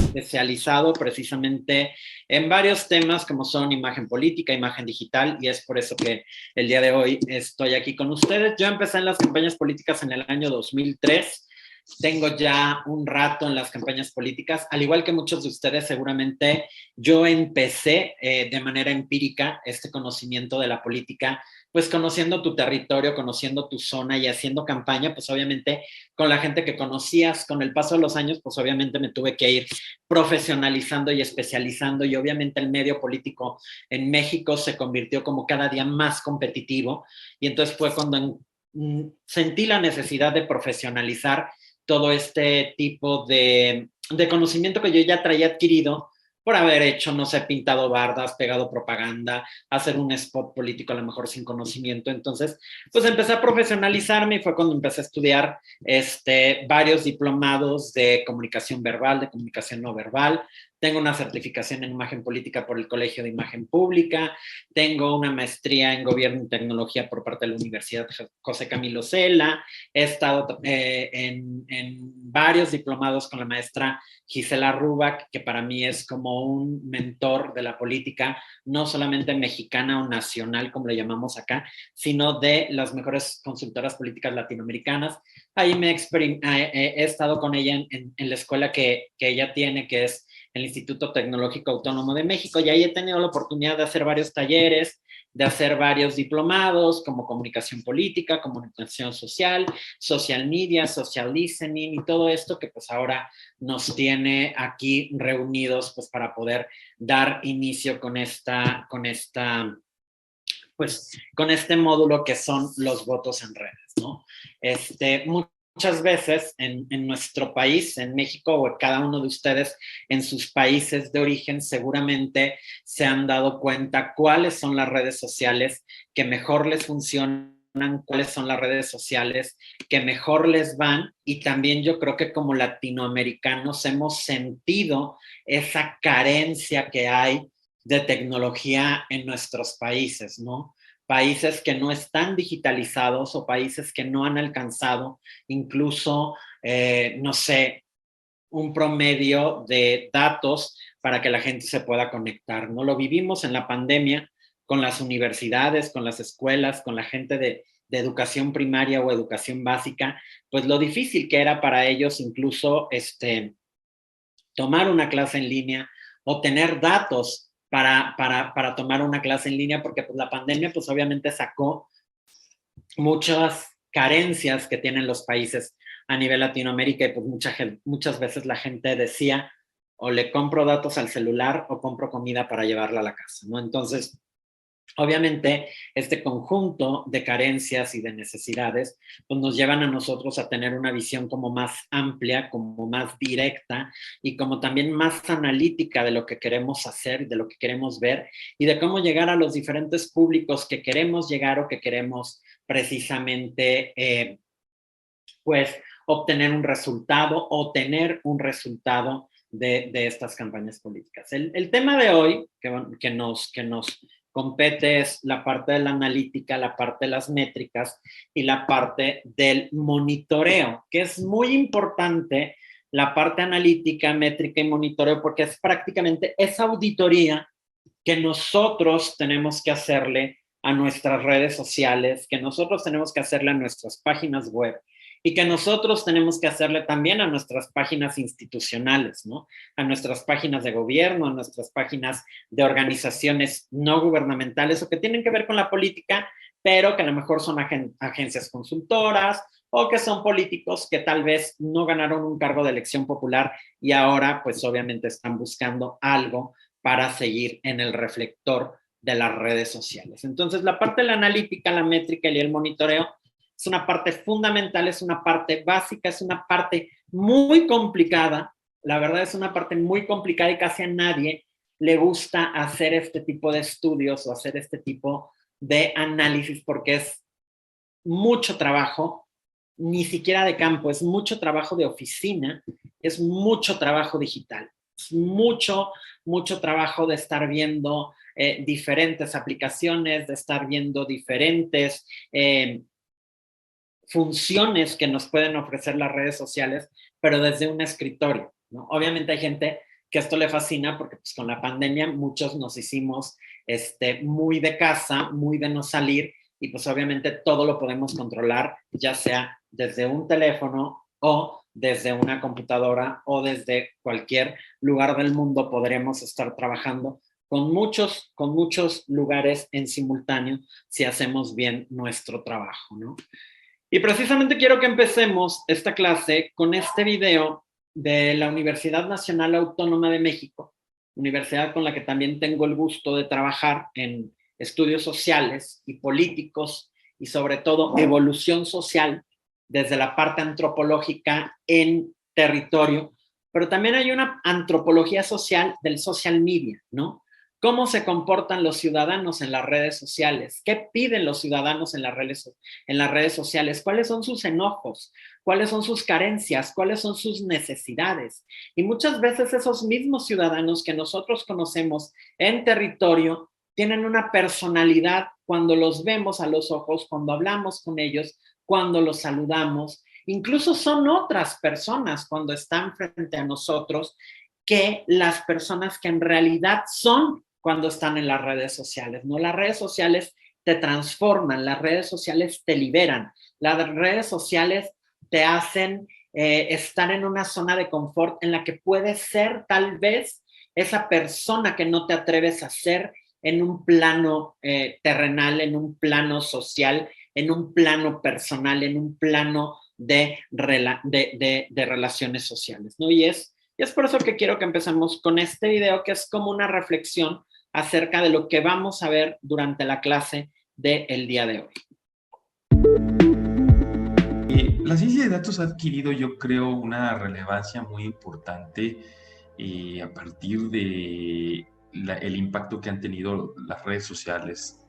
especializado precisamente en varios temas como son imagen política, imagen digital, y es por eso que el día de hoy estoy aquí con ustedes. Yo empecé en las campañas políticas en el año 2003. Tengo ya un rato en las campañas políticas, al igual que muchos de ustedes seguramente yo empecé de manera empírica este conocimiento de la política, pues conociendo tu territorio, conociendo tu zona y haciendo campaña, pues obviamente con la gente que conocías. Con el paso de los años, pues obviamente me tuve que ir profesionalizando y especializando, y obviamente el medio político en México se convirtió como cada día más competitivo, y entonces fue cuando sentí la necesidad de profesionalizar todo este tipo de conocimiento que yo ya traía adquirido por haber hecho, no sé, pintado bardas, pegado propaganda, hacer un spot político a lo mejor sin conocimiento. Entonces, pues empecé a profesionalizarme y fue cuando empecé a estudiar varios diplomados de comunicación verbal, de comunicación no verbal. Tengo una certificación en imagen política por el Colegio de Imagen Pública, tengo una maestría en gobierno y tecnología por parte de la Universidad José Camilo Cela, he estado en varios diplomados con la maestra Gisela Rubac, que para mí es como un mentor de la política, no solamente mexicana o nacional, como le llamamos acá, sino de las mejores consultoras políticas latinoamericanas. Ahí he estado con ella en la escuela que ella tiene, que es el Instituto Tecnológico Autónomo de México, y ahí he tenido la oportunidad de hacer varios talleres, de hacer varios diplomados como comunicación política, comunicación social, social media, social listening y todo esto que pues ahora nos tiene aquí reunidos pues para poder dar inicio con con este módulo que son los votos en redes, ¿no? Muchas veces en nuestro país, en México, o cada uno de ustedes en sus países de origen, seguramente se han dado cuenta cuáles son las redes sociales que mejor les funcionan, cuáles son las redes sociales que mejor les van, y también yo creo que como latinoamericanos hemos sentido esa carencia que hay de tecnología en nuestros países, ¿no? Países que no están digitalizados o países que no han alcanzado incluso, no sé, un promedio de datos para que la gente se pueda conectar, ¿no? Lo vivimos en la pandemia con las universidades, con las escuelas, con la gente de educación primaria o educación básica, pues lo difícil que era para ellos incluso tomar una clase en línea o tener datos para tomar una clase en línea, porque pues, la pandemia pues obviamente sacó muchas carencias que tienen los países a nivel Latinoamérica, y pues muchas veces la gente decía o le compro datos al celular o compro comida para llevarla a la casa, ¿no? Entonces, obviamente, este conjunto de carencias y de necesidades pues nos llevan a nosotros a tener una visión como más amplia, como más directa y como también más analítica de lo que queremos hacer, de lo que queremos ver y de cómo llegar a los diferentes públicos que queremos llegar o que queremos precisamente, pues, obtener un resultado o tener un resultado de estas campañas políticas. El tema de hoy que nos compete es la parte de la analítica, la parte de las métricas y la parte del monitoreo, que es muy importante la parte analítica, métrica y monitoreo, porque es prácticamente esa auditoría que nosotros tenemos que hacerle a nuestras redes sociales, que nosotros tenemos que hacerle a nuestras páginas web y que nosotros tenemos que hacerle también a nuestras páginas institucionales, ¿no? A nuestras páginas de gobierno, a nuestras páginas de organizaciones no gubernamentales o que tienen que ver con la política, pero que a lo mejor son agencias consultoras o que son políticos que tal vez no ganaron un cargo de elección popular y ahora pues obviamente están buscando algo para seguir en el reflector de las redes sociales. Entonces, la parte de la analítica, la métrica y el monitoreo es una parte fundamental, es una parte básica, es una parte muy complicada. La verdad es una parte muy complicada y casi a nadie le gusta hacer este tipo de estudios o hacer este tipo de análisis porque es mucho trabajo, ni siquiera de campo, es mucho trabajo de oficina, es mucho trabajo digital, es mucho trabajo de estar viendo diferentes aplicaciones, de estar viendo diferentes funciones que nos pueden ofrecer las redes sociales, pero desde un escritorio, ¿no? Obviamente hay gente que esto le fascina porque pues, con la pandemia muchos nos hicimos muy de casa, muy de no salir, y pues obviamente todo lo podemos controlar, ya sea desde un teléfono o desde una computadora o desde cualquier lugar del mundo podremos estar trabajando con muchos lugares en simultáneo si hacemos bien nuestro trabajo, ¿no? Y precisamente quiero que empecemos esta clase con este video de la Universidad Nacional Autónoma de México, universidad con la que también tengo el gusto de trabajar en estudios sociales y políticos y sobre todo evolución social desde la parte antropológica en territorio, pero también hay una antropología social del social media, ¿no? ¿Cómo se comportan los ciudadanos en las redes sociales? ¿Qué piden los ciudadanos en las redes sociales? ¿Cuáles son sus enojos? ¿Cuáles son sus carencias? ¿Cuáles son sus necesidades? Y muchas veces esos mismos ciudadanos que nosotros conocemos en territorio tienen una personalidad cuando los vemos a los ojos, cuando hablamos con ellos, cuando los saludamos. Incluso son otras personas cuando están frente a nosotros que las personas que en realidad son cuando están en las redes sociales, ¿no? Las redes sociales te transforman, las redes sociales te liberan, las redes sociales te hacen estar en una zona de confort en la que puedes ser tal vez esa persona que no te atreves a ser en un plano terrenal, en un plano social, en un plano personal, en un plano de relaciones sociales, ¿no? Y es por eso que quiero que empecemos con este video, que es como una reflexión acerca de lo que vamos a ver durante la clase del día de hoy. La ciencia de datos ha adquirido, yo creo, una relevancia muy importante a partir de el impacto que han tenido las redes sociales.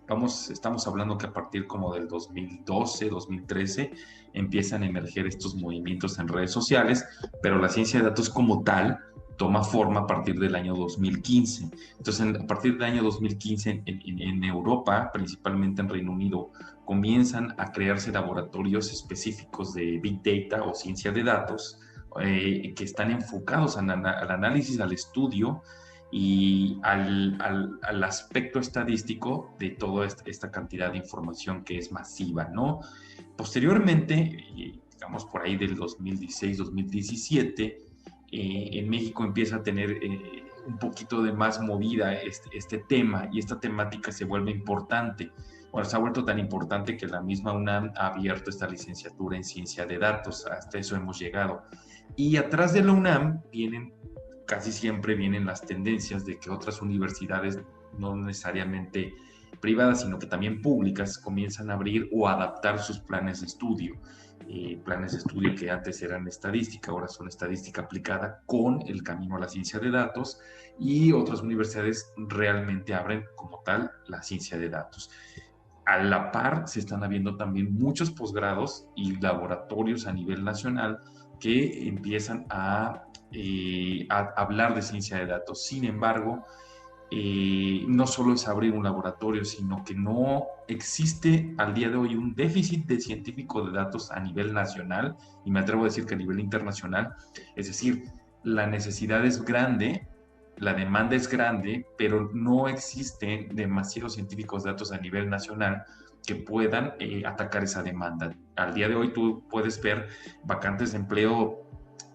Estamos hablando que a partir como del 2012, 2013 empiezan a emerger estos movimientos en redes sociales, pero la ciencia de datos como tal toma forma a partir del año 2015. Entonces, a partir del año 2015 en Europa, principalmente en Reino Unido, comienzan a crearse laboratorios específicos de Big Data o ciencia de datos que están enfocados al análisis, al estudio y al aspecto estadístico de toda esta cantidad de información que es masiva, ¿no? Posteriormente, digamos por ahí del 2016-2017, en México empieza a tener un poquito de más movida este tema, y esta temática se vuelve importante. Bueno, se ha vuelto tan importante que la misma UNAM ha abierto esta licenciatura en ciencia de datos. Hasta eso hemos llegado. Y atrás de la UNAM casi siempre vienen las tendencias de que otras universidades, no necesariamente privadas, sino que también públicas, comienzan a abrir o adaptar sus planes de estudio. Planes de estudio que antes eran estadística, ahora son estadística aplicada con el camino a la ciencia de datos, y otras universidades realmente abren como tal la ciencia de datos. A la par se están habiendo también muchos posgrados y laboratorios a nivel nacional que empiezan a hablar de ciencia de datos. Sin embargo, no solo es abrir un laboratorio, sino que no existe al día de hoy un déficit de científico de datos a nivel nacional, y me atrevo a decir que a nivel internacional. Es decir, la necesidad es grande, la demanda es grande, pero no existen demasiados científicos de datos a nivel nacional que puedan atacar esa demanda. Al día de hoy tú puedes ver vacantes de empleo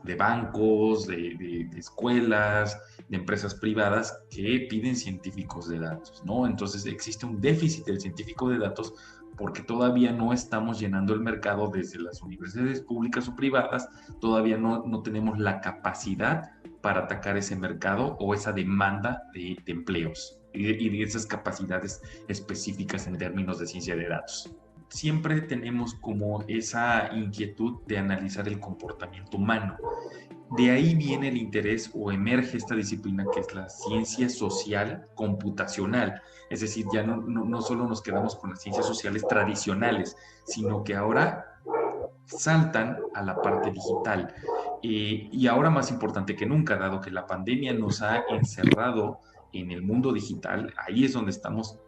de bancos, de escuelas, de empresas privadas que piden científicos de datos, ¿no? Entonces existe un déficit del científico de datos porque todavía no estamos llenando el mercado desde las universidades públicas o privadas, todavía no tenemos la capacidad para atacar ese mercado o esa demanda de empleos y de esas capacidades específicas en términos de ciencia de datos. Siempre tenemos como esa inquietud de analizar el comportamiento humano. De ahí viene el interés o emerge esta disciplina que es la ciencia social computacional. Es decir, ya no solo nos quedamos con las ciencias sociales tradicionales, sino que ahora saltan a la parte digital. Y ahora más importante que nunca, dado que la pandemia nos ha encerrado en el mundo digital, ahí es donde estamos.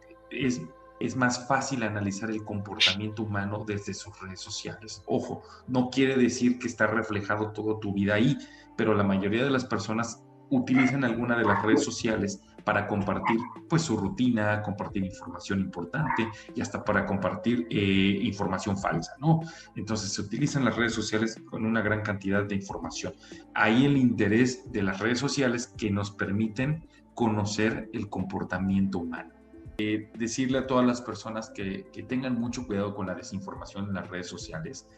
Es más fácil analizar el comportamiento humano desde sus redes sociales. Ojo, no quiere decir que está reflejado toda tu vida ahí, pero la mayoría de las personas utilizan alguna de las redes sociales para compartir pues su rutina, compartir información importante y hasta para compartir información falsa, ¿no? Entonces se utilizan las redes sociales con una gran cantidad de información. Ahí el interés de las redes sociales que nos permiten conocer el comportamiento humano. Decirle a todas las personas que tengan mucho cuidado con la desinformación en las redes sociales,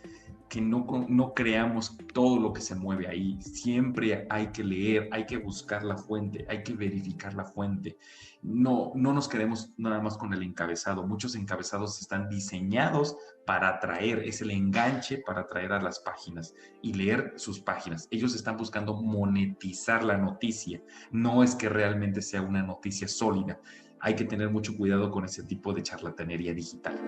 que no creamos todo lo que se mueve ahí. Siempre hay que leer, hay que buscar la fuente, hay que verificar la fuente. No nos quedemos nada más con el encabezado. Muchos encabezados están diseñados para atraer, es el enganche para atraer a las páginas y leer sus páginas. Ellos están buscando monetizar la noticia. No es que realmente sea una noticia sólida. Hay que tener mucho cuidado con ese tipo de charlatanería digital.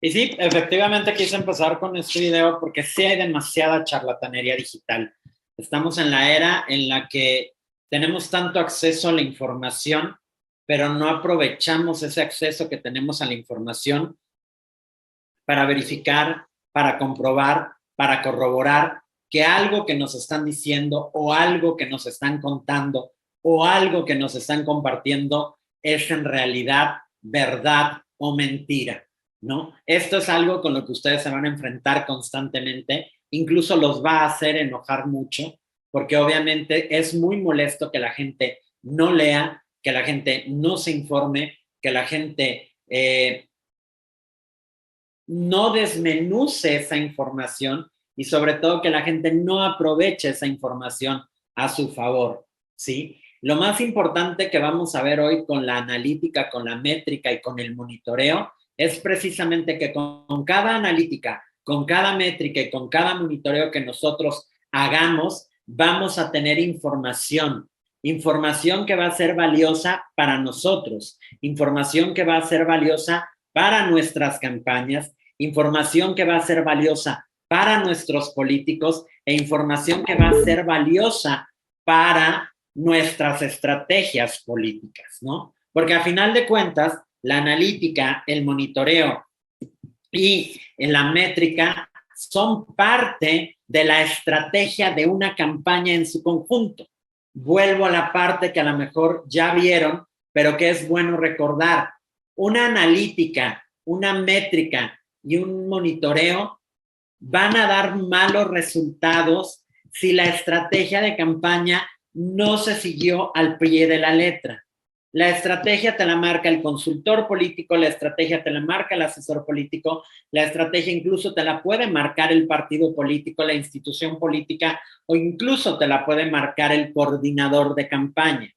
Y sí, efectivamente quise empezar con este video porque sí hay demasiada charlatanería digital. Estamos en la era en la que tenemos tanto acceso a la información, pero no aprovechamos ese acceso que tenemos a la información para verificar, para comprobar, para corroborar que algo que nos están diciendo o algo que nos están contando o algo que nos están compartiendo es en realidad verdad o mentira, ¿no? Esto es algo con lo que ustedes se van a enfrentar constantemente, incluso los va a hacer enojar mucho, porque obviamente es muy molesto que la gente no lea, que la gente no se informe, que la gente no desmenuce esa información y sobre todo que la gente no aproveche esa información a su favor, ¿sí? Lo más importante que vamos a ver hoy con la analítica, con la métrica y con el monitoreo es precisamente que con cada analítica, con cada métrica y con cada monitoreo que nosotros hagamos, vamos a tener información que va a ser valiosa para nosotros, información que va a ser valiosa para nuestras campañas, información que va a ser valiosa para nuestros políticos e información que va a ser valiosa para nuestras estrategias políticas, ¿no? Porque a final de cuentas, la analítica, el monitoreo y la métrica son parte de la estrategia de una campaña en su conjunto. Vuelvo a la parte que a lo mejor ya vieron, pero que es bueno recordar. Una analítica, una métrica y un monitoreo van a dar malos resultados si la estrategia de campaña no se siguió al pie de la letra. La estrategia te la marca el consultor político, la estrategia te la marca el asesor político, la estrategia incluso te la puede marcar el partido político, la institución política o incluso te la puede marcar el coordinador de campaña,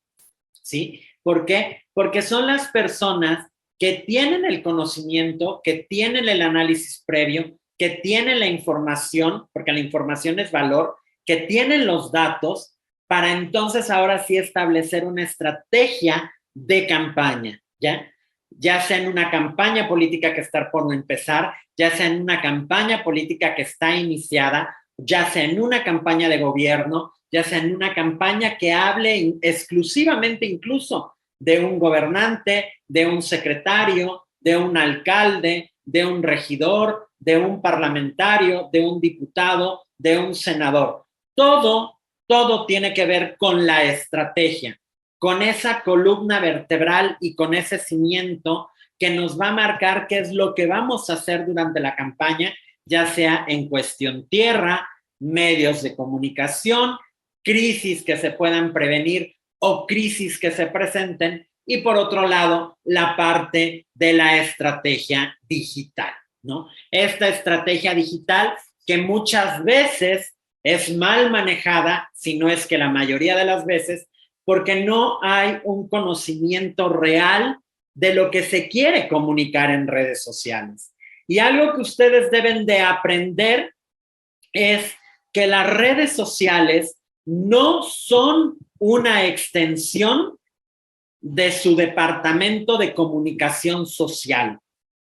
¿sí? ¿Por qué? Porque son las personas que tienen el conocimiento, que tienen el análisis previo, que tienen la información, porque la información es valor, que tienen los datos para entonces ahora sí establecer una estrategia de campaña, ¿ya? Ya sea en una campaña política que está por empezar, ya sea en una campaña política que está iniciada, ya sea en una campaña de gobierno, ya sea en una campaña que hable exclusivamente incluso de un gobernante, de un secretario, de un alcalde, de un regidor, de un parlamentario, de un diputado, de un senador. Todo tiene que ver con la estrategia, con esa columna vertebral y con ese cimiento que nos va a marcar qué es lo que vamos a hacer durante la campaña, ya sea en cuestión tierra, medios de comunicación, crisis que se puedan prevenir o crisis que se presenten, y por otro lado, la parte de la estrategia digital, ¿no? Esta estrategia digital que muchas veces es mal manejada, si no es que la mayoría de las veces, porque no hay un conocimiento real de lo que se quiere comunicar en redes sociales. Y algo que ustedes deben de aprender es que las redes sociales no son una extensión de su departamento de comunicación social.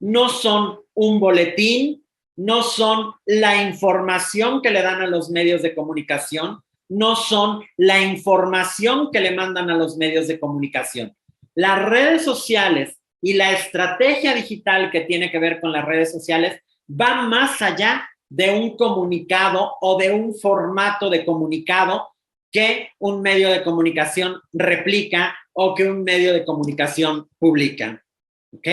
No son un boletín, no son la información que le dan a los medios de comunicación, no son la información que le mandan a los medios de comunicación. Las redes sociales y la estrategia digital que tiene que ver con las redes sociales va más allá de un comunicado o de un formato de comunicado que un medio de comunicación replica o que un medio de comunicación publica. ¿Ok?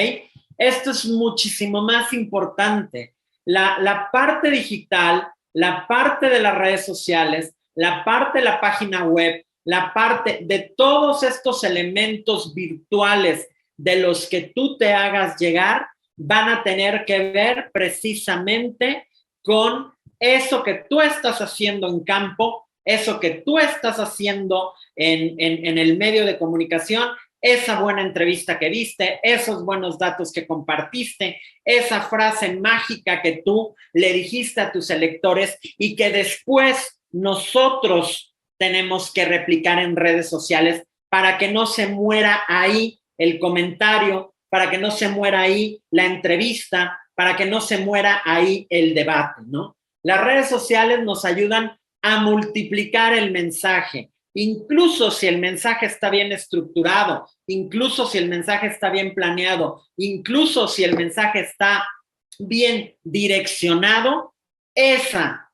Esto es muchísimo más importante. La parte digital, la parte de las redes sociales, la parte de la página web, la parte de todos estos elementos virtuales de los que tú te hagas llegar, van a tener que ver precisamente con eso que tú estás haciendo en campo, eso que tú estás haciendo en el medio de comunicación, esa buena entrevista que viste, esos buenos datos que compartiste, esa frase mágica que tú le dijiste a tus electores y que después nosotros tenemos que replicar en redes sociales para que no se muera ahí el comentario, para que no se muera ahí la entrevista, para que no se muera ahí el debate, ¿no? Las redes sociales nos ayudan a multiplicar el mensaje, incluso si el mensaje está bien estructurado, incluso si el mensaje está bien planeado, incluso si el mensaje está bien direccionado, esa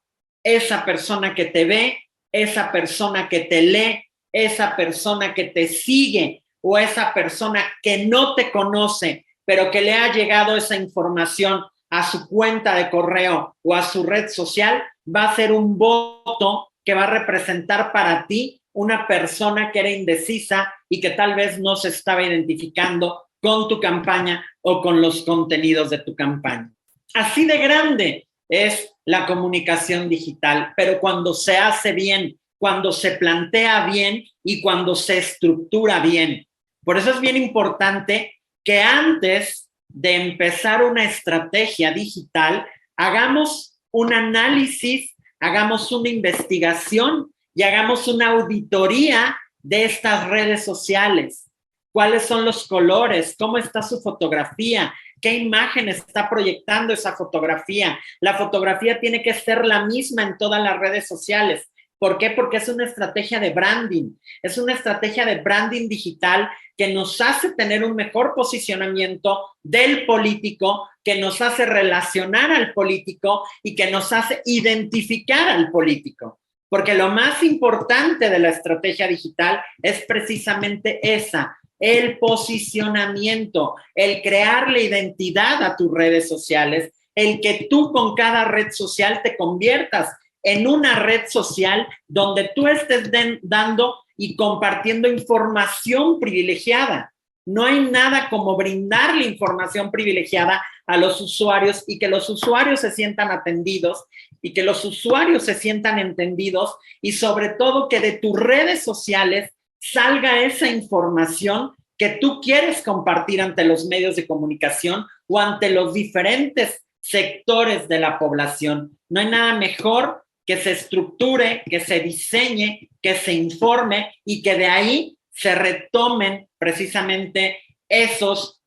persona que te ve, esa persona que te lee, esa persona que te sigue o esa persona que no te conoce, pero que le ha llegado esa información a su cuenta de correo o a su red social, va a ser un voto que va a representar para ti una persona que era indecisa y que tal vez no se estaba identificando con tu campaña o con los contenidos de tu campaña. Así de grande es la comunicación digital, pero cuando se hace bien, cuando se plantea bien y cuando se estructura bien. Por eso es bien importante que antes de empezar una estrategia digital, hagamos un análisis, hagamos una investigación y hagamos una auditoría de estas redes sociales. ¿Cuáles son los colores? ¿Cómo está su fotografía? ¿Qué imagen está proyectando esa fotografía? La fotografía tiene que ser la misma en todas las redes sociales. ¿Por qué? Porque es una estrategia de branding. Es una estrategia de branding digital que nos hace tener un mejor posicionamiento del político, que nos hace relacionar al político y que nos hace identificar al político. Porque lo más importante de la estrategia digital es precisamente esa, el posicionamiento, el crearle identidad a tus redes sociales, el que tú con cada red social te conviertas en una red social donde tú estés dando y compartiendo información privilegiada. No hay nada como brindarle información privilegiada a los usuarios y que los usuarios se sientan atendidos y que los usuarios se sientan entendidos y sobre todo que de tus redes sociales salga esa información que tú quieres compartir ante los medios de comunicación o ante los diferentes sectores de la población. No hay nada mejor que se estructure, que se diseñe, que se informe y que de ahí se retomen precisamente esos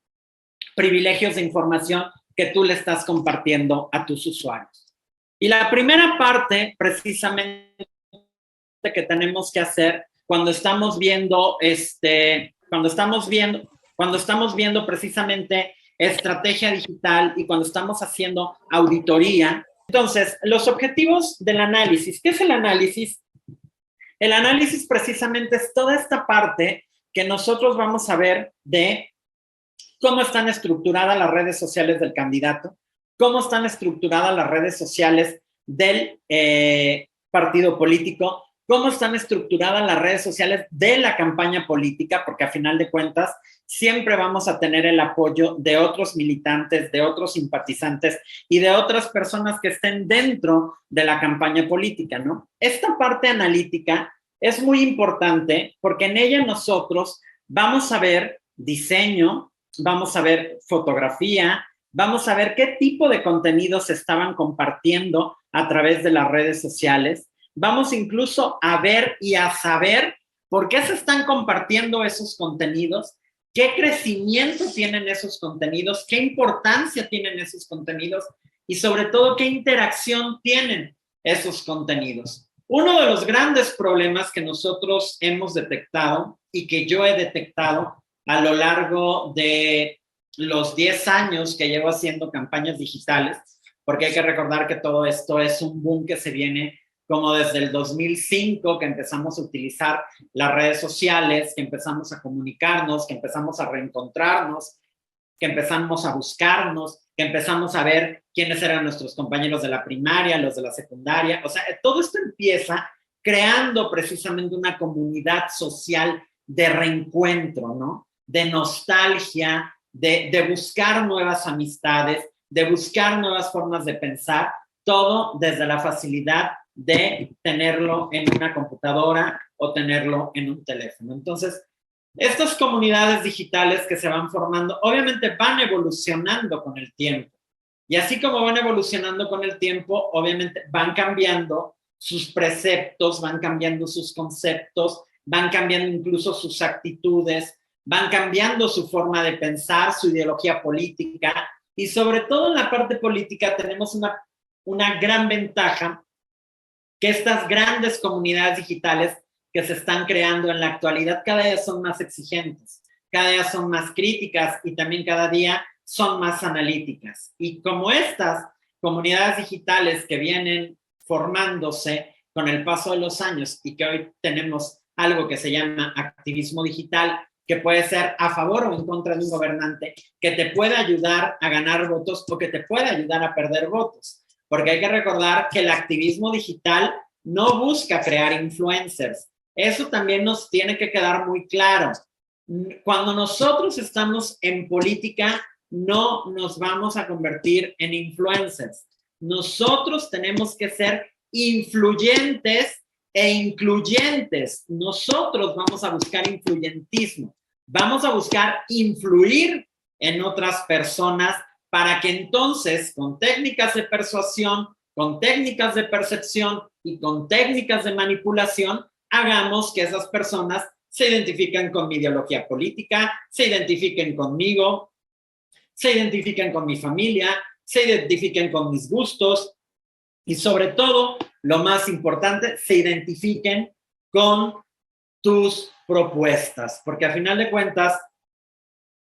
privilegios de información que tú le estás compartiendo a tus usuarios. Y la primera parte precisamente que tenemos que hacer cuando estamos viendo precisamente estrategia digital y cuando estamos haciendo auditoría. Entonces, los objetivos del análisis. ¿Qué es el análisis? El análisis precisamente es toda esta parte que nosotros vamos a ver de cómo están estructuradas las redes sociales del candidato, cómo están estructuradas las redes sociales del partido político, cómo están estructuradas las redes sociales de la campaña política, porque a final de cuentas siempre vamos a tener el apoyo de otros militantes, de otros simpatizantes y de otras personas que estén dentro de la campaña política, ¿no? Esta parte analítica es muy importante porque en ella nosotros vamos a ver diseño, vamos a ver fotografía, vamos a ver qué tipo de contenidos se estaban compartiendo a través de las redes sociales. Vamos incluso a ver y a saber por qué se están compartiendo esos contenidos, qué crecimiento tienen esos contenidos, qué importancia tienen esos contenidos y sobre todo qué interacción tienen esos contenidos. Uno de los grandes problemas que nosotros hemos detectado y que yo he detectado a lo largo de los 10 años que llevo haciendo campañas digitales porque hay que recordar que todo esto es un boom que se viene como desde el 2005, que empezamos a utilizar las redes sociales, que empezamos a comunicarnos, que empezamos a reencontrarnos, que empezamos a buscarnos, que empezamos a ver quiénes eran nuestros compañeros de la primaria, los de la secundaria. O sea, todo esto empieza creando precisamente una comunidad social de reencuentro, ¿no? De nostalgia, de buscar nuevas amistades, de buscar nuevas formas de pensar, todo desde la facilidad de tenerlo en una computadora o tenerlo en un teléfono. Entonces, estas comunidades digitales que se van formando, obviamente van evolucionando con el tiempo. Y así como van evolucionando con el tiempo, obviamente van cambiando sus preceptos, van cambiando sus conceptos, van cambiando incluso sus actitudes, van cambiando su forma de pensar, su ideología política. Y sobre todo en la parte política tenemos una gran ventaja, que estas grandes comunidades digitales que se están creando en la actualidad cada día son más exigentes, cada día son más críticas y también cada día son más analíticas. Y como estas comunidades digitales que vienen formándose con el paso de los años y que hoy tenemos algo que se llama activismo digital, que puede ser a favor o en contra de un gobernante, que te puede ayudar a ganar votos o que te puede ayudar a perder votos. Porque hay que recordar que el activismo digital no busca crear influencers. Eso también nos tiene que quedar muy claro. Cuando nosotros estamos en política, no nos vamos a convertir en influencers. Nosotros tenemos que ser influyentes e incluyentes. Nosotros vamos a buscar influyentismo. Vamos a buscar influir en otras personas para que entonces, con técnicas de persuasión, con técnicas de percepción y con técnicas de manipulación, hagamos que esas personas se identifiquen con mi ideología política, se identifiquen conmigo, se identifiquen con mi familia, se identifiquen con mis gustos y sobre todo, lo más importante, se identifiquen con tus propuestas, porque a final de cuentas,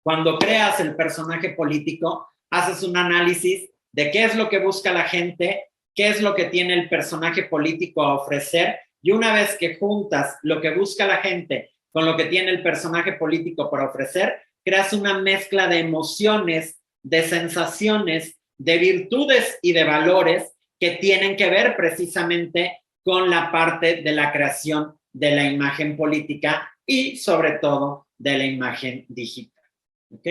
cuando creas el personaje político, haces un análisis de qué es lo que busca la gente, qué es lo que tiene el personaje político a ofrecer, y una vez que juntas lo que busca la gente con lo que tiene el personaje político para ofrecer, creas una mezcla de emociones, de sensaciones, de virtudes y de valores que tienen que ver precisamente con la parte de la creación de la imagen política y sobre todo de la imagen digital. ¿Ok?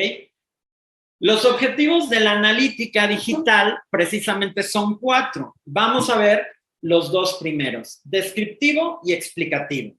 Los objetivos de la analítica digital precisamente son 4. Vamos a ver los 2 primeros, descriptivo y explicativo.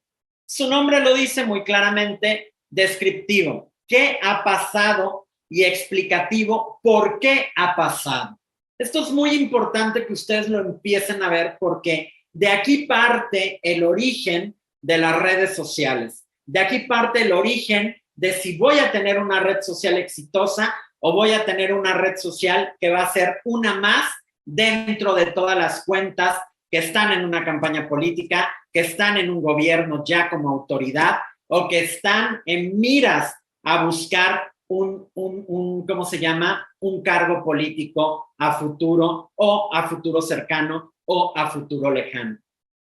Su nombre lo dice muy claramente, descriptivo, qué ha pasado, y explicativo, por qué ha pasado. Esto es muy importante que ustedes lo empiecen a ver porque de aquí parte el origen de las redes sociales. De aquí parte el origen de si voy a tener una red social exitosa o voy a tener una red social que va a ser una más dentro de todas las cuentas que están en una campaña política, que están en un gobierno ya como autoridad o que están en miras a buscar ¿cómo se llama? Un cargo político a futuro o a futuro cercano o a futuro lejano.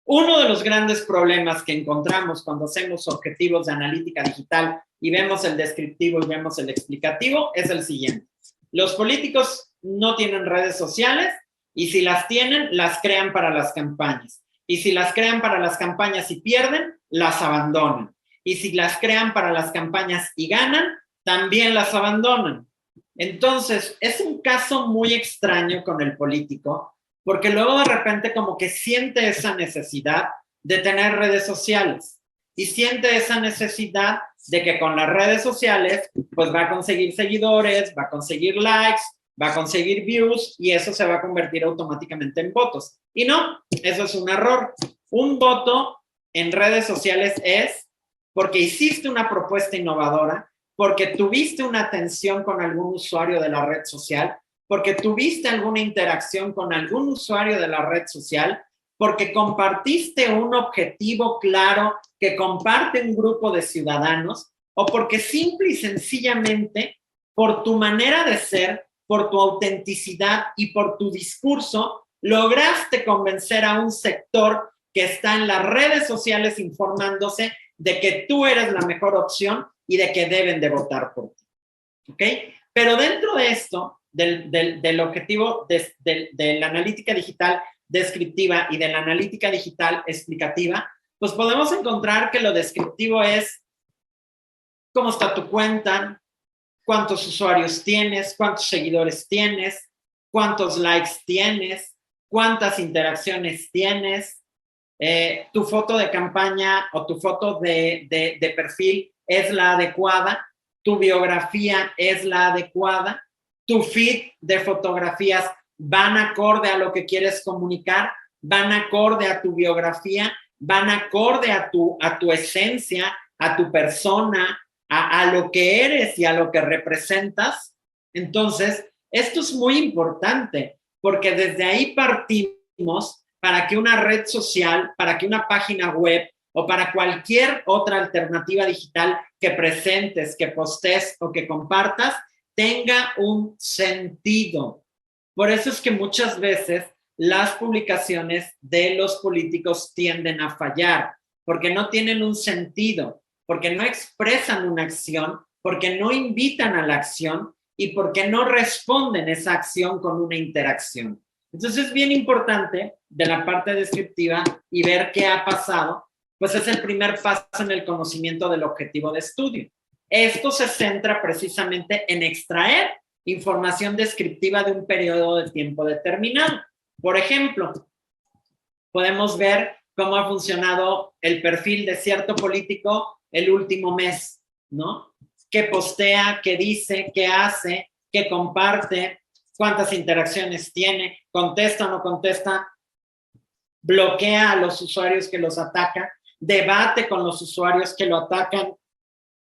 Uno de los grandes problemas que encontramos cuando hacemos objetivos de analítica digital y vemos el descriptivo y vemos el explicativo es el siguiente. Los políticos no tienen redes sociales y si las tienen, las crean para las campañas. Y si las crean para las campañas y pierden, las abandonan. Y si las crean para las campañas y ganan, también las abandonan. Entonces, es un caso muy extraño con el político, porque luego de repente como que siente esa necesidad de tener redes sociales y siente esa necesidad de que con las redes sociales pues va a conseguir seguidores, va a conseguir likes, va a conseguir views y eso se va a convertir automáticamente en votos. Y no, eso es un error. Un voto en redes sociales es porque hiciste una propuesta innovadora, porque tuviste una atención con algún usuario de la red social, porque tuviste alguna interacción con algún usuario de la red social, porque compartiste un objetivo claro que comparte un grupo de ciudadanos, o porque simple y sencillamente, por tu manera de ser, por tu autenticidad y por tu discurso, lograste convencer a un sector que está en las redes sociales informándose de que tú eres la mejor opción y de que deben de votar por ti. ¿Ok? Pero dentro de esto, del objetivo de la analítica digital descriptiva y de la analítica digital explicativa, pues podemos encontrar que lo descriptivo es cómo está tu cuenta, cuántos usuarios tienes, cuántos seguidores tienes, cuántos likes tienes, cuántas interacciones tienes, tu foto de campaña o tu foto de perfil es la adecuada, tu biografía es la adecuada, tu feed de fotografías van acorde a lo que quieres comunicar, van acorde a tu biografía, van acorde a tu esencia, a tu persona, a lo que eres y a lo que representas. Entonces, esto es muy importante porque desde ahí partimos para que una red social, para que una página web o para cualquier otra alternativa digital que presentes, que postes o que compartas, tenga un sentido. Por eso es que muchas veces las publicaciones de los políticos tienden a fallar, porque no tienen un sentido, porque no expresan una acción, porque no invitan a la acción y porque no responden esa acción con una interacción. Entonces es bien importante de la parte descriptiva y ver qué ha pasado, pues es el primer paso en el conocimiento del objetivo de estudio. Esto se centra precisamente en extraer información descriptiva de un periodo de tiempo determinado. Por ejemplo, podemos ver cómo ha funcionado el perfil de cierto político el último mes, ¿no? ¿Qué postea, qué dice, qué hace, qué comparte, cuántas interacciones tiene, contesta o no contesta, bloquea a los usuarios que los atacan, debate con los usuarios que lo atacan?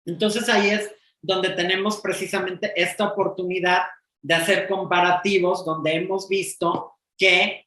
Entonces ahí es donde tenemos precisamente esta oportunidad de hacer comparativos, donde hemos visto que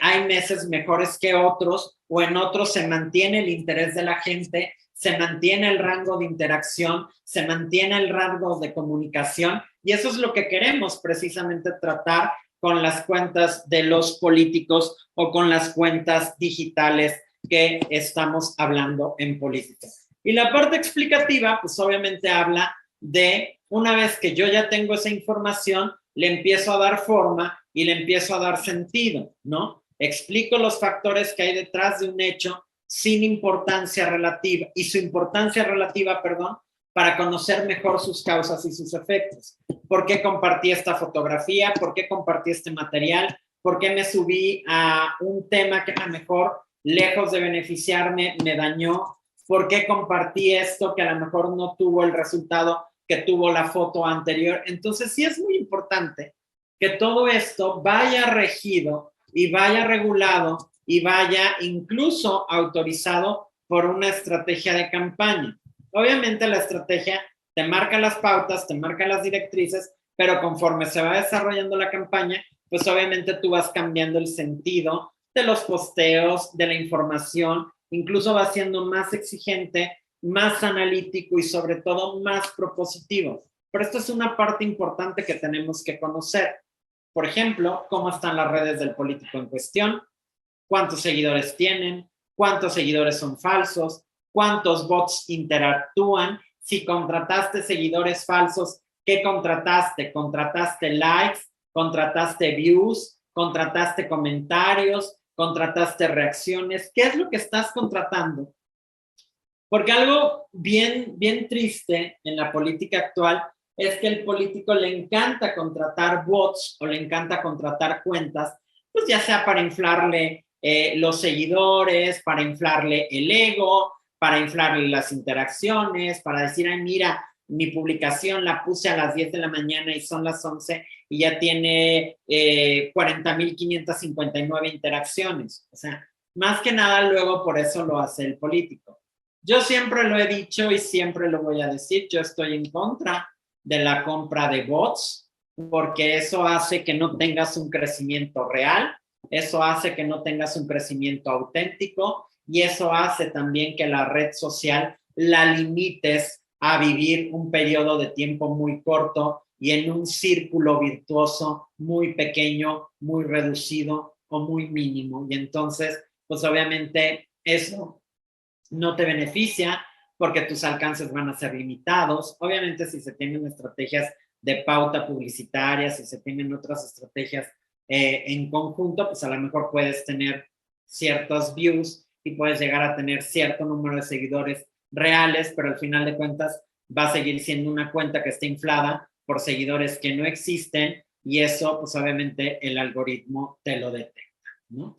hay meses mejores que otros, o en otros se mantiene el interés de la gente, se mantiene el rango de interacción, se mantiene el rango de comunicación, y eso es lo que queremos precisamente tratar con las cuentas de los políticos o con las cuentas digitales que estamos hablando en política. Y la parte explicativa, pues obviamente habla de una vez que yo ya tengo esa información, le empiezo a dar forma y le empiezo a dar sentido, ¿no? Explico los factores que hay detrás de un hecho sin importancia relativa, y su importancia relativa, perdón, para conocer mejor sus causas y sus efectos. ¿Por qué compartí esta fotografía? ¿Por qué compartí este material? ¿Por qué me subí a un tema que a lo mejor, lejos de beneficiarme, me dañó? ¿Por qué compartí esto que a lo mejor no tuvo el resultado que tuvo la foto anterior? Entonces sí es muy importante que todo esto vaya regido y vaya regulado y vaya incluso autorizado por una estrategia de campaña. Obviamente la estrategia te marca las pautas, te marca las directrices, pero conforme se va desarrollando la campaña, pues obviamente tú vas cambiando el sentido de los posteos, de la información, incluso va siendo más exigente, más analítico y sobre todo más propositivo. Pero esto es una parte importante que tenemos que conocer. Por ejemplo, cómo están las redes del político en cuestión, cuántos seguidores tienen, cuántos seguidores son falsos, cuántos bots interactúan, si contrataste seguidores falsos, ¿qué contrataste? ¿Contrataste likes? ¿Contrataste views? ¿Contrataste comentarios? ¿Contrataste reacciones? ¿Qué es lo que estás contratando? Porque algo bien triste en la política actual es que al político le encanta contratar bots o le encanta contratar cuentas, pues ya sea para inflarle los seguidores, para inflarle el ego, para inflarle las interacciones, para decir, ay, mira, mi publicación la puse a las 10 de la mañana y son las 11 y ya tiene 40,559 interacciones. O sea, más que nada luego por eso lo hace el político. Yo siempre lo he dicho y siempre lo voy a decir, yo estoy en contra de la compra de bots porque eso hace que no tengas un crecimiento real, eso hace que no tengas un crecimiento auténtico y eso hace también que la red social la limites a vivir un periodo de tiempo muy corto y en un círculo virtuoso muy pequeño, muy reducido o muy mínimo. Y entonces, pues obviamente eso no te beneficia porque tus alcances van a ser limitados. Obviamente si se tienen estrategias de pauta publicitaria, si se tienen otras estrategias en conjunto, pues a lo mejor puedes tener ciertos views y puedes llegar a tener cierto número de seguidores reales, pero al final de cuentas va a seguir siendo una cuenta que está inflada por seguidores que no existen y eso pues obviamente el algoritmo te lo detecta, ¿no?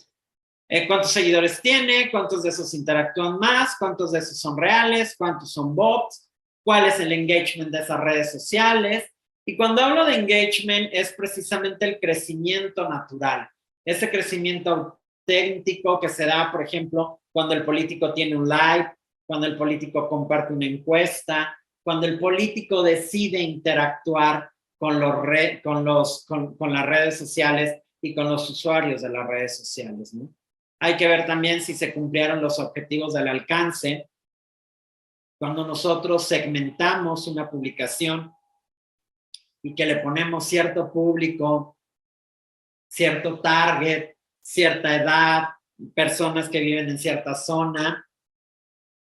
¿Cuántos seguidores tiene? ¿Cuántos de esos interactúan más? ¿Cuántos de esos son reales? ¿Cuántos son bots? ¿Cuál es el engagement de esas redes sociales? Y cuando hablo de engagement es precisamente el crecimiento natural, ese crecimiento auténtico que se da, por ejemplo, cuando el político tiene un live, cuando el político comparte una encuesta, cuando el político decide interactuar con las redes sociales y con los usuarios de las redes sociales, ¿no? Hay que ver también si se cumplieron los objetivos del alcance. Cuando nosotros segmentamos una publicación y que le ponemos cierto público, cierto target, cierta edad, personas que viven en cierta zona,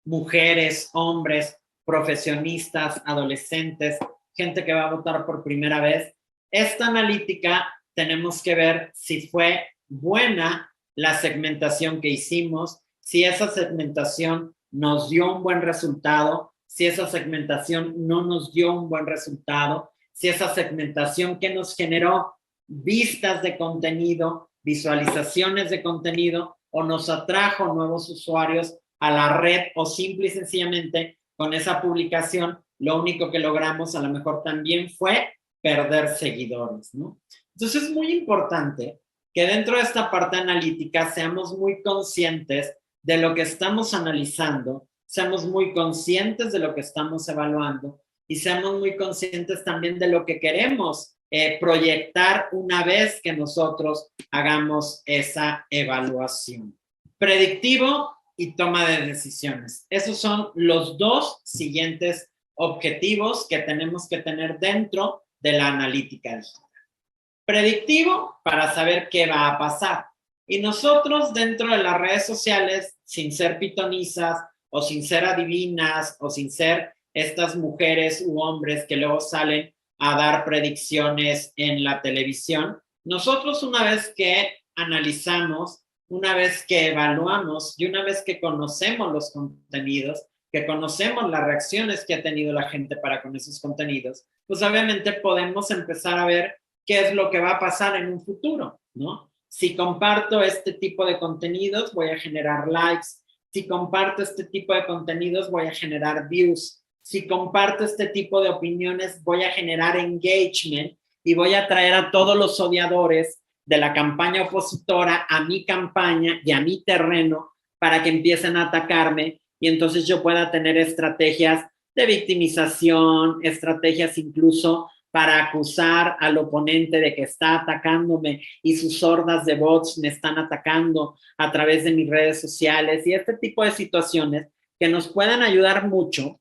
mujeres, hombres, profesionistas, adolescentes, gente que va a votar por primera vez. Esta analítica tenemos que ver si fue buena la segmentación que hicimos, si esa segmentación nos dio un buen resultado, si esa segmentación no nos dio un buen resultado, si esa segmentación que nos generó vistas de contenido, visualizaciones de contenido o nos atrajo nuevos usuarios a la red o simple y sencillamente con esa publicación lo único que logramos a lo mejor también fue perder seguidores, ¿no? Entonces es muy importante que dentro de esta parte analítica seamos muy conscientes de lo que estamos analizando, seamos muy conscientes de lo que estamos evaluando y seamos muy conscientes también de lo que queremos proyectar una vez que nosotros hagamos esa evaluación. Predictivo y toma de decisiones. Esos son los dos siguientes objetivos que tenemos que tener dentro de la analítica digital. Predictivo para saber qué va a pasar. Y nosotros dentro de las redes sociales, sin ser pitonizas o sin ser adivinas o sin ser estas mujeres u hombres que luego salen a dar predicciones en la televisión, nosotros una vez que analizamos, una vez que evaluamos y una vez que conocemos los contenidos, que conocemos las reacciones que ha tenido la gente para con esos contenidos, pues obviamente podemos empezar a ver qué es lo que va a pasar en un futuro, ¿no? Si comparto este tipo de contenidos, voy a generar likes. Si comparto este tipo de contenidos, voy a generar views. Si comparto este tipo de opiniones, voy a generar engagement y voy a traer a todos los odiadores de la campaña opositora a mi campaña y a mi terreno para que empiecen a atacarme y entonces yo pueda tener estrategias de victimización, estrategias incluso para acusar al oponente de que está atacándome y sus hordas de bots me están atacando a través de mis redes sociales y este tipo de situaciones que nos puedan ayudar mucho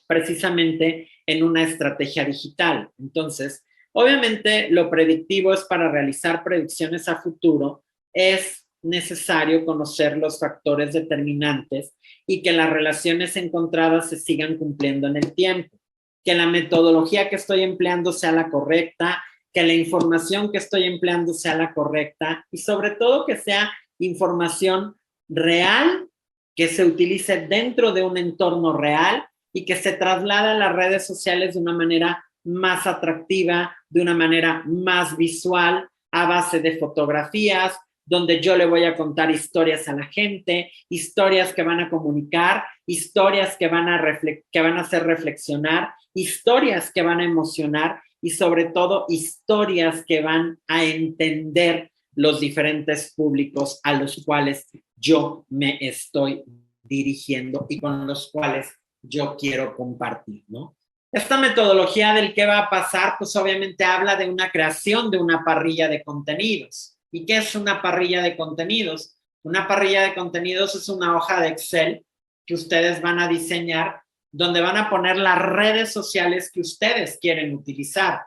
precisamente en una estrategia digital. Entonces, obviamente lo predictivo es para realizar predicciones a futuro, es necesario conocer los factores determinantes y que las relaciones encontradas se sigan cumpliendo en el tiempo, que la metodología que estoy empleando sea la correcta, que la información que estoy empleando sea la correcta y sobre todo que sea información real, que se utilice dentro de un entorno real y que se traslade a las redes sociales de una manera más atractiva, de una manera más visual, a base de fotografías, donde yo le voy a contar historias a la gente, historias que van a comunicar, historias que van a hacer reflexionar, historias que van a emocionar y sobre todo historias que van a entender los diferentes públicos a los cuales yo me estoy dirigiendo y con los cuales yo quiero compartir, ¿no? Esta metodología del qué va a pasar, pues obviamente habla de una creación de una parrilla de contenidos. ¿Y qué es una parrilla de contenidos? Una parrilla de contenidos es una hoja de Excel que ustedes van a diseñar donde van a poner las redes sociales que ustedes quieren utilizar.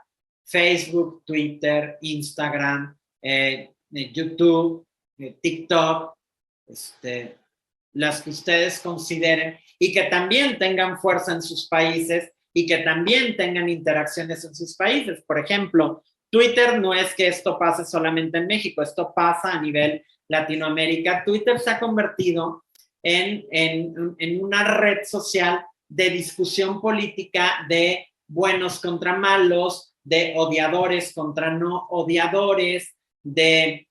Facebook, Twitter, Instagram, YouTube, TikTok, las que ustedes consideren y que también tengan fuerza en sus países y que también tengan interacciones en sus países. Por ejemplo, Twitter no es que esto pase solamente en México, esto pasa a nivel Latinoamérica. Twitter se ha convertido en una red social de discusión política de buenos contra malos, de odiadores contra no odiadores, de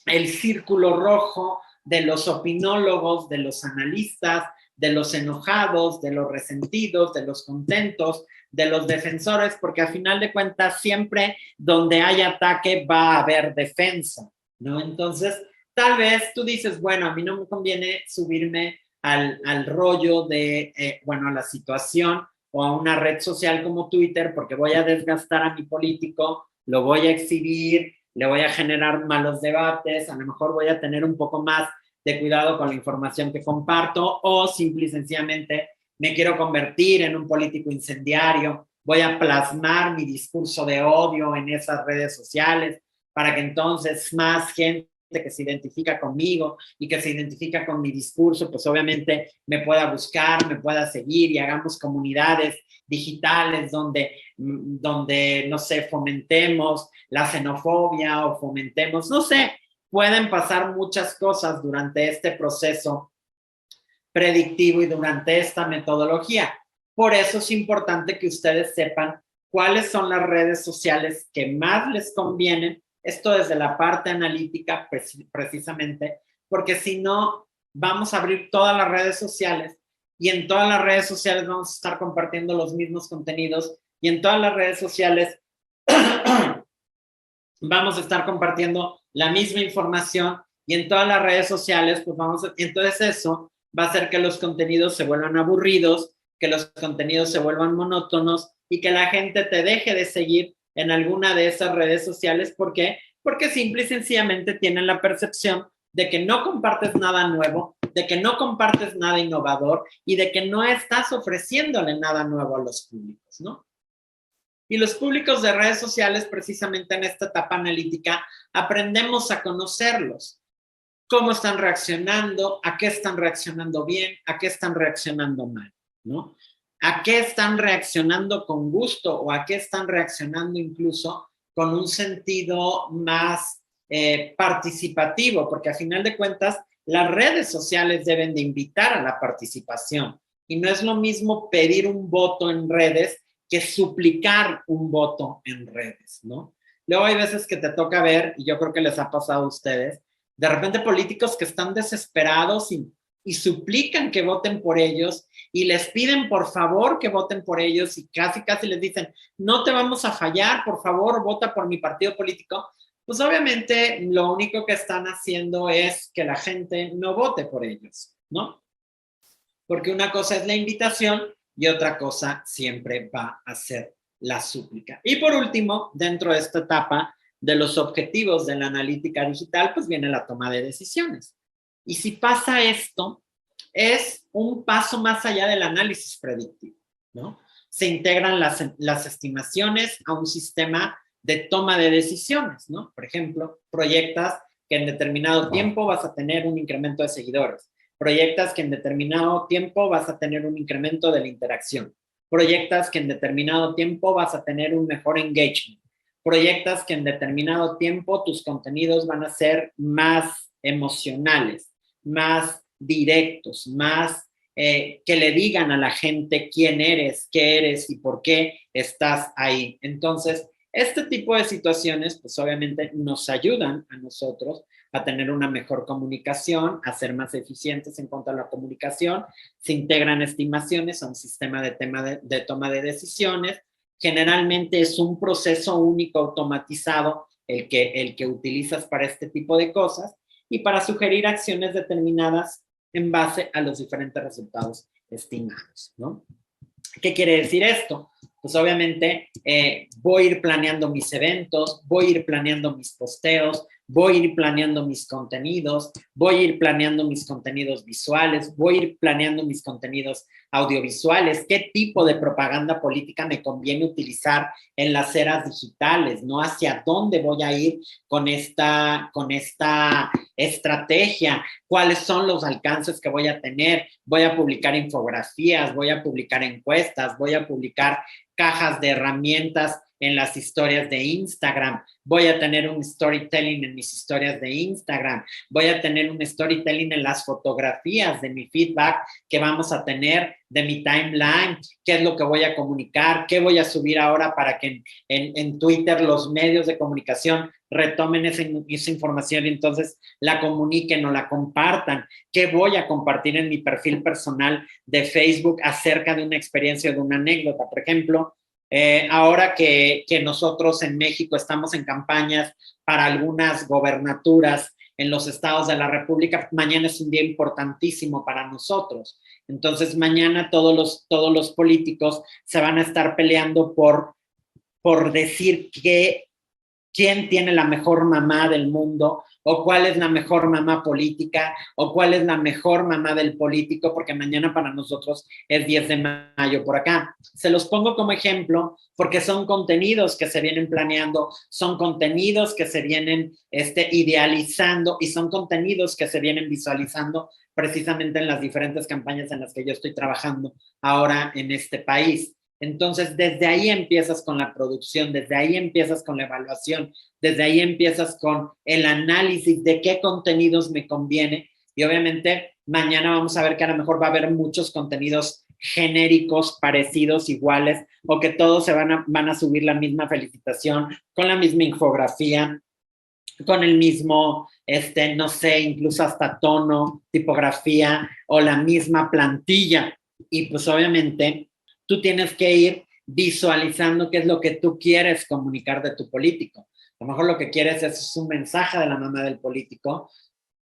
el círculo rojo, de los opinólogos, de los analistas, de los enojados, de los resentidos, de los contentos, de los defensores, porque al final de cuentas siempre donde hay ataque va a haber defensa, ¿no? Entonces, tal vez tú dices, bueno, a mí no me conviene subirme al rollo de, bueno, a la situación o a una red social como Twitter porque voy a desgastar a mi político, lo voy a exhibir, le voy a generar malos debates, a lo mejor voy a tener un poco más de cuidado con la información que comparto o simple y sencillamente me quiero convertir en un político incendiario, voy a plasmar mi discurso de odio en esas redes sociales para que entonces más gente que se identifica conmigo y que se identifica con mi discurso, pues obviamente me pueda buscar, me pueda seguir y hagamos comunidades digitales donde no sé, fomentemos la xenofobia o fomentemos, no sé, pueden pasar muchas cosas durante este proceso predictivo y durante esta metodología. Por eso es importante que ustedes sepan cuáles son las redes sociales que más les convienen, esto desde la parte analítica precisamente, porque si no, vamos a abrir todas las redes sociales y en todas las redes sociales vamos a estar compartiendo los mismos contenidos y en todas las redes sociales vamos a estar compartiendo la misma información y en todas las redes sociales, pues entonces eso va a hacer que los contenidos se vuelvan aburridos, que los contenidos se vuelvan monótonos y que la gente te deje de seguir en alguna de esas redes sociales. ¿Por qué? Porque simple y sencillamente tienen la percepción de que no compartes nada nuevo, de que no compartes nada innovador y de que no estás ofreciéndole nada nuevo a los públicos, ¿no? Y los públicos de redes sociales, precisamente en esta etapa analítica, aprendemos a conocerlos. Cómo están reaccionando, a qué están reaccionando bien, a qué están reaccionando mal, ¿no? A qué están reaccionando con gusto o a qué están reaccionando incluso con un sentido más participativo, porque a final de cuentas las redes sociales deben de invitar a la participación y no es lo mismo pedir un voto en redes que suplicar un voto en redes, ¿no? Luego hay veces que te toca ver, y yo creo que les ha pasado a ustedes, de repente políticos que están desesperados y suplican que voten por ellos y les piden por favor que voten por ellos y casi les dicen, no te vamos a fallar, por favor, vota por mi partido político. Pues obviamente lo único que están haciendo es que la gente no vote por ellos, ¿no? Porque una cosa es la invitación y otra cosa siempre va a ser la súplica. Y por último, dentro de esta etapa de los objetivos de la analítica digital, pues viene la toma de decisiones. Y si pasa esto, es un paso más allá del análisis predictivo, ¿no? Se integran las estimaciones a un sistema de toma de decisiones, ¿no? Por ejemplo, proyectas que en determinado tiempo vas a tener un incremento de seguidores. Proyectas que en determinado tiempo vas a tener un incremento de la interacción. Proyectas que en determinado tiempo vas a tener un mejor engagement. Proyectas que en determinado tiempo tus contenidos van a ser más emocionales, más directos, más que le digan a la gente quién eres, qué eres y por qué estás ahí. Entonces, este tipo de situaciones, pues obviamente nos ayudan a nosotros a tener una mejor comunicación, a ser más eficientes en cuanto a la comunicación. Se integran estimaciones a un sistema de toma de decisiones. Generalmente es un proceso único automatizado el que utilizas para este tipo de cosas y para sugerir acciones determinadas en base a los diferentes resultados estimados, ¿no? ¿Qué quiere decir esto? Pues obviamente voy a ir planeando mis eventos, voy a ir planeando mis posteos, voy a ir planeando mis contenidos, voy a ir planeando mis contenidos visuales, voy a ir planeando mis contenidos audiovisuales, qué tipo de propaganda política me conviene utilizar en las eras digitales, ¿no? Hacia dónde voy a ir con esta estrategia, cuáles son los alcances que voy a tener, voy a publicar infografías, voy a publicar encuestas, voy a publicar cajas de herramientas en las historias de Instagram, voy a tener un storytelling en mis historias de Instagram, voy a tener un storytelling en las fotografías de mi feedback que vamos a tener de mi timeline, qué es lo que voy a comunicar, qué voy a subir ahora para que en Twitter los medios de comunicación retomen esa información y entonces la comuniquen o la compartan, qué voy a compartir en mi perfil personal de Facebook acerca de una experiencia o de una anécdota, por ejemplo. Ahora que nosotros en México estamos en campañas para algunas gobernaturas en los estados de la República, mañana es un día importantísimo para nosotros. Entonces, mañana todos los políticos se van a estar peleando por decir quién tiene la mejor mamá del mundo, o cuál es la mejor mamá política, o cuál es la mejor mamá del político, porque mañana para nosotros es 10 de mayo por acá. Se los pongo como ejemplo porque son contenidos que se vienen planeando, son contenidos que se vienen idealizando y son contenidos que se vienen visualizando precisamente en las diferentes campañas en las que yo estoy trabajando ahora en este país. Entonces, desde ahí empiezas con la producción, desde ahí empiezas con la evaluación, desde ahí empiezas con el análisis de qué contenidos me conviene. Y obviamente, mañana vamos a ver que a lo mejor va a haber muchos contenidos genéricos, parecidos, iguales, o que todos van a subir la misma felicitación, con la misma infografía, con el mismo, no sé, incluso hasta tono, tipografía, o la misma plantilla. Y pues obviamente tú tienes que ir visualizando qué es lo que tú quieres comunicar de tu político. A lo mejor lo que quieres es un mensaje de la mamá del político,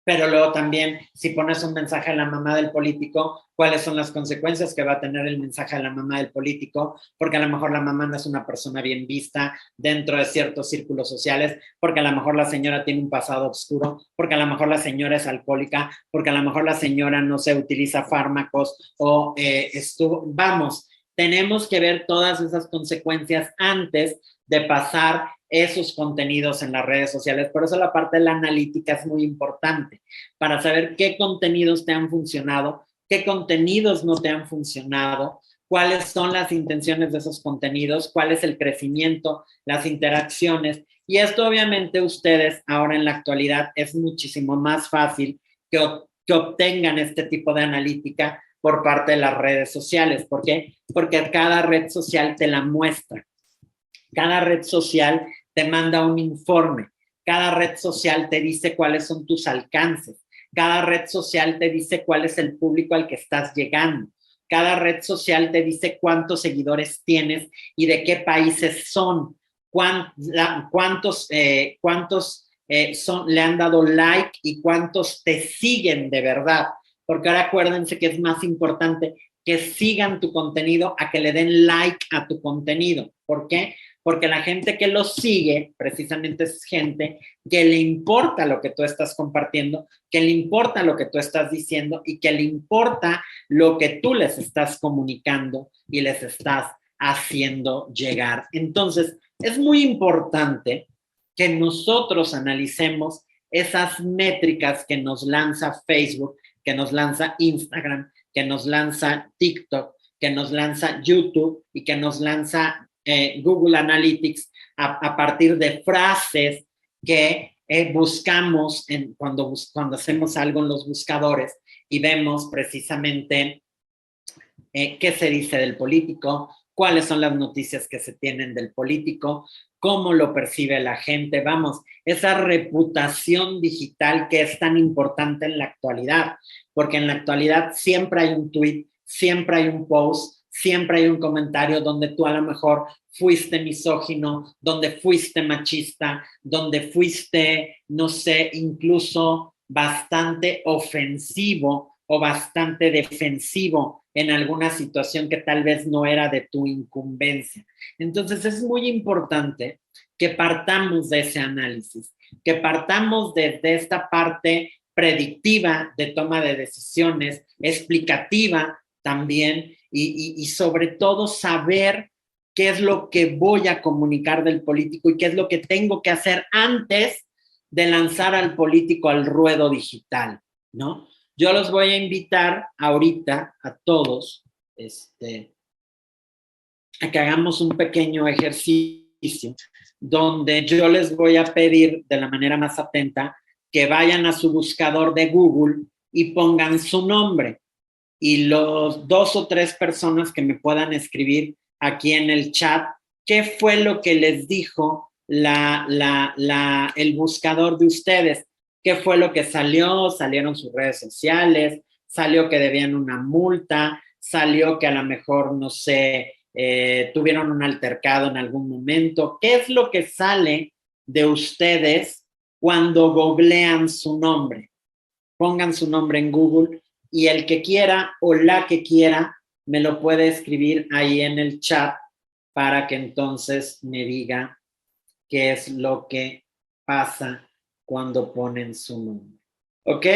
pero luego también, si pones un mensaje a la mamá del político, cuáles son las consecuencias que va a tener el mensaje a la mamá del político, porque a lo mejor la mamá no es una persona bien vista dentro de ciertos círculos sociales, porque a lo mejor la señora tiene un pasado oscuro, porque a lo mejor la señora es alcohólica, porque a lo mejor la señora no se utiliza fármacos o vamos, tenemos que ver todas esas consecuencias antes de pasar esos contenidos en las redes sociales. Por eso la parte de la analítica es muy importante, para saber qué contenidos te han funcionado, qué contenidos no te han funcionado, cuáles son las intenciones de esos contenidos, cuál es el crecimiento, las interacciones. Y esto obviamente ustedes ahora en la actualidad es muchísimo más fácil que obtengan este tipo de analítica por parte de las redes sociales. ¿Por qué? Porque cada red social te la muestra. Cada red social te manda un informe. Cada red social te dice cuáles son tus alcances. Cada red social te dice cuál es el público al que estás llegando. Cada red social te dice cuántos seguidores tienes y de qué países son. Cuántos le han dado like y cuántos te siguen de verdad. Porque ahora acuérdense que es más importante que sigan tu contenido a que le den like a tu contenido. ¿Por qué? Porque la gente que lo sigue precisamente es gente que le importa lo que tú estás compartiendo, que le importa lo que tú estás diciendo y que le importa lo que tú les estás comunicando y les estás haciendo llegar. Entonces, es muy importante que nosotros analicemos esas métricas que nos lanza Facebook, que nos lanza Instagram, que nos lanza TikTok, que nos lanza YouTube y que nos lanza Google Analytics a partir de frases que buscamos cuando hacemos algo en los buscadores y vemos precisamente qué se dice del político, cuáles son las noticias que se tienen del político, cómo lo percibe la gente, vamos, esa reputación digital que es tan importante en la actualidad, porque en la actualidad siempre hay un tweet, siempre hay un post, siempre hay un comentario donde tú a lo mejor fuiste misógino, donde fuiste machista, donde fuiste, no sé, incluso bastante ofensivo o bastante defensivo en alguna situación que tal vez no era de tu incumbencia. Entonces es muy importante que partamos de ese análisis. que partamos desde esta parte predictiva de toma de decisiones, explicativa también, y sobre todo saber qué es lo que voy a comunicar del político y qué es lo que tengo que hacer antes de lanzar al político al ruedo digital, ¿no? Yo los voy a invitar ahorita a todos a que hagamos un pequeño ejercicio donde yo les voy a pedir de la manera más atenta que vayan a su buscador de Google y pongan su nombre. Y los 2 o 3 personas que me puedan escribir aquí en el chat, ¿qué fue lo que les dijo el buscador de ustedes? ¿Qué fue lo que salió? ¿Salieron sus redes sociales? ¿Salió que debían una multa? ¿Salió que a lo mejor, no sé, tuvieron un altercado en algún momento? ¿Qué es lo que sale de ustedes cuando googlean su nombre? Pongan su nombre en Google y el que quiera o la que quiera me lo puede escribir ahí en el chat para que entonces me diga qué es lo que pasa cuando ponen su nombre. ¿Ok?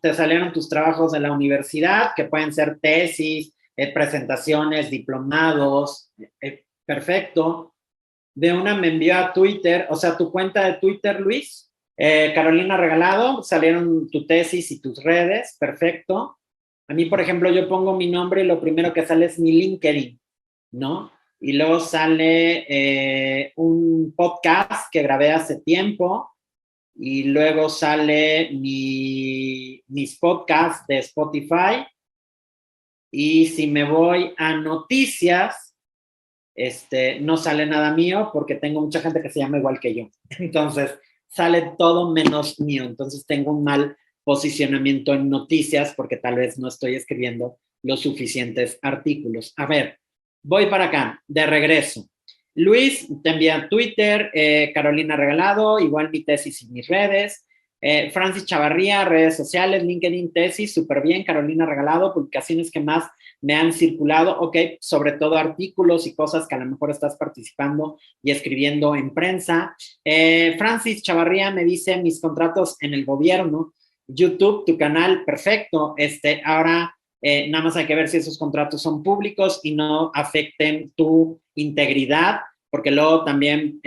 Te salieron tus trabajos de la universidad, que pueden ser tesis, presentaciones, diplomados. Perfecto. De una me envió a Twitter, o sea, tu cuenta de Twitter, Luis. Carolina Regalado, salieron tu tesis y tus redes, perfecto. A mí, por ejemplo, yo pongo mi nombre y lo primero que sale es mi LinkedIn, ¿no? Y luego sale un podcast que grabé hace tiempo y luego sale mis podcasts de Spotify. Y si me voy a noticias, no sale nada mío porque tengo mucha gente que se llama igual que yo. Entonces, sale todo menos mío. Entonces, tengo un mal posicionamiento en noticias porque tal vez no estoy escribiendo los suficientes artículos. A ver, voy para acá, de regreso. Luis, te envía Twitter, Carolina Regalado, igual mi tesis y mis redes. Francis Chavarría, redes sociales, LinkedIn, tesis, súper bien. Carolina Regalado, publicaciones que más me han circulado, ok, sobre todo artículos y cosas que a lo mejor estás participando y escribiendo en prensa. Francis Chavarría me dice mis contratos en el gobierno, YouTube, tu canal, perfecto. Ahora nada más hay que ver si esos contratos son públicos y no afecten tu integridad, porque luego también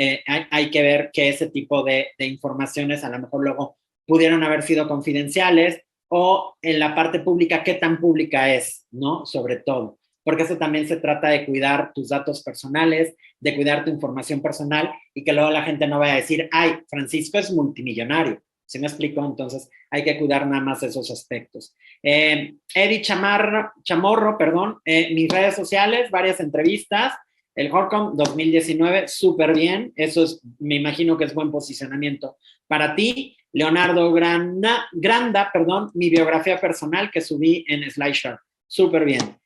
hay que ver que ese tipo de informaciones a lo mejor luego pudieron haber sido confidenciales, o en la parte pública, qué tan pública es, ¿no? Sobre todo, porque eso también se trata de cuidar tus datos personales, de cuidar tu información personal y que luego la gente no vaya a decir, ay, Francisco es multimillonario. ¿Sí me explico? Entonces hay que cuidar nada más esos aspectos. Eddie Chamorro, mis redes sociales, varias entrevistas. El Horcom 2019, súper bien. Eso es, me imagino que es buen posicionamiento para ti. Leonardo Granda, mi biografía personal que subí en SlideShare. Súper bien.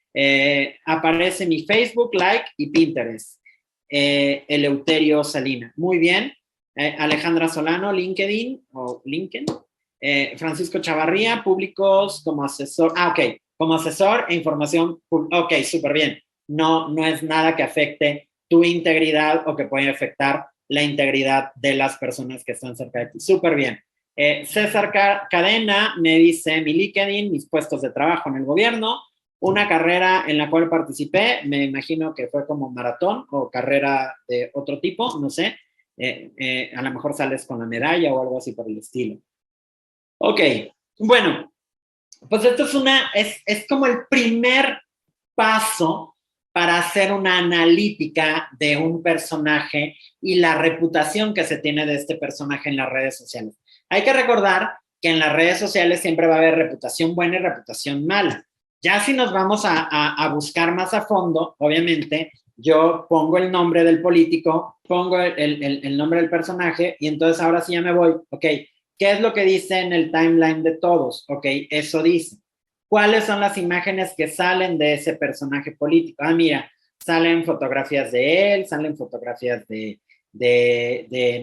Aparece mi Facebook, like y Pinterest. Eleuterio Salina. Muy bien. Alejandra Solano, LinkedIn o LinkedIn. Francisco Chavarría, públicos como asesor. Ok. Como asesor e información. Ok, súper bien. No es nada que afecte tu integridad o que pueda afectar la integridad de las personas que están cerca de ti. Súper bien. César Cadena me dice mi LinkedIn, mis puestos de trabajo en el gobierno, una carrera en la cual participé, me imagino que fue como maratón o carrera de otro tipo, no sé, a lo mejor sales con la medalla o algo así por el estilo. Ok, bueno, pues esto es como el primer paso para hacer una analítica de un personaje y la reputación que se tiene de este personaje en las redes sociales. Hay que recordar que en las redes sociales siempre va a haber reputación buena y reputación mala. Ya si nos vamos a buscar más a fondo, obviamente, yo pongo el nombre del político, pongo el nombre del personaje y entonces ahora sí ya me voy, ok, ¿qué es lo que dice en el timeline de todos? Ok, eso dice. ¿Cuáles son las imágenes que salen de ese personaje político? Ah, mira, salen fotografías de él, salen fotografías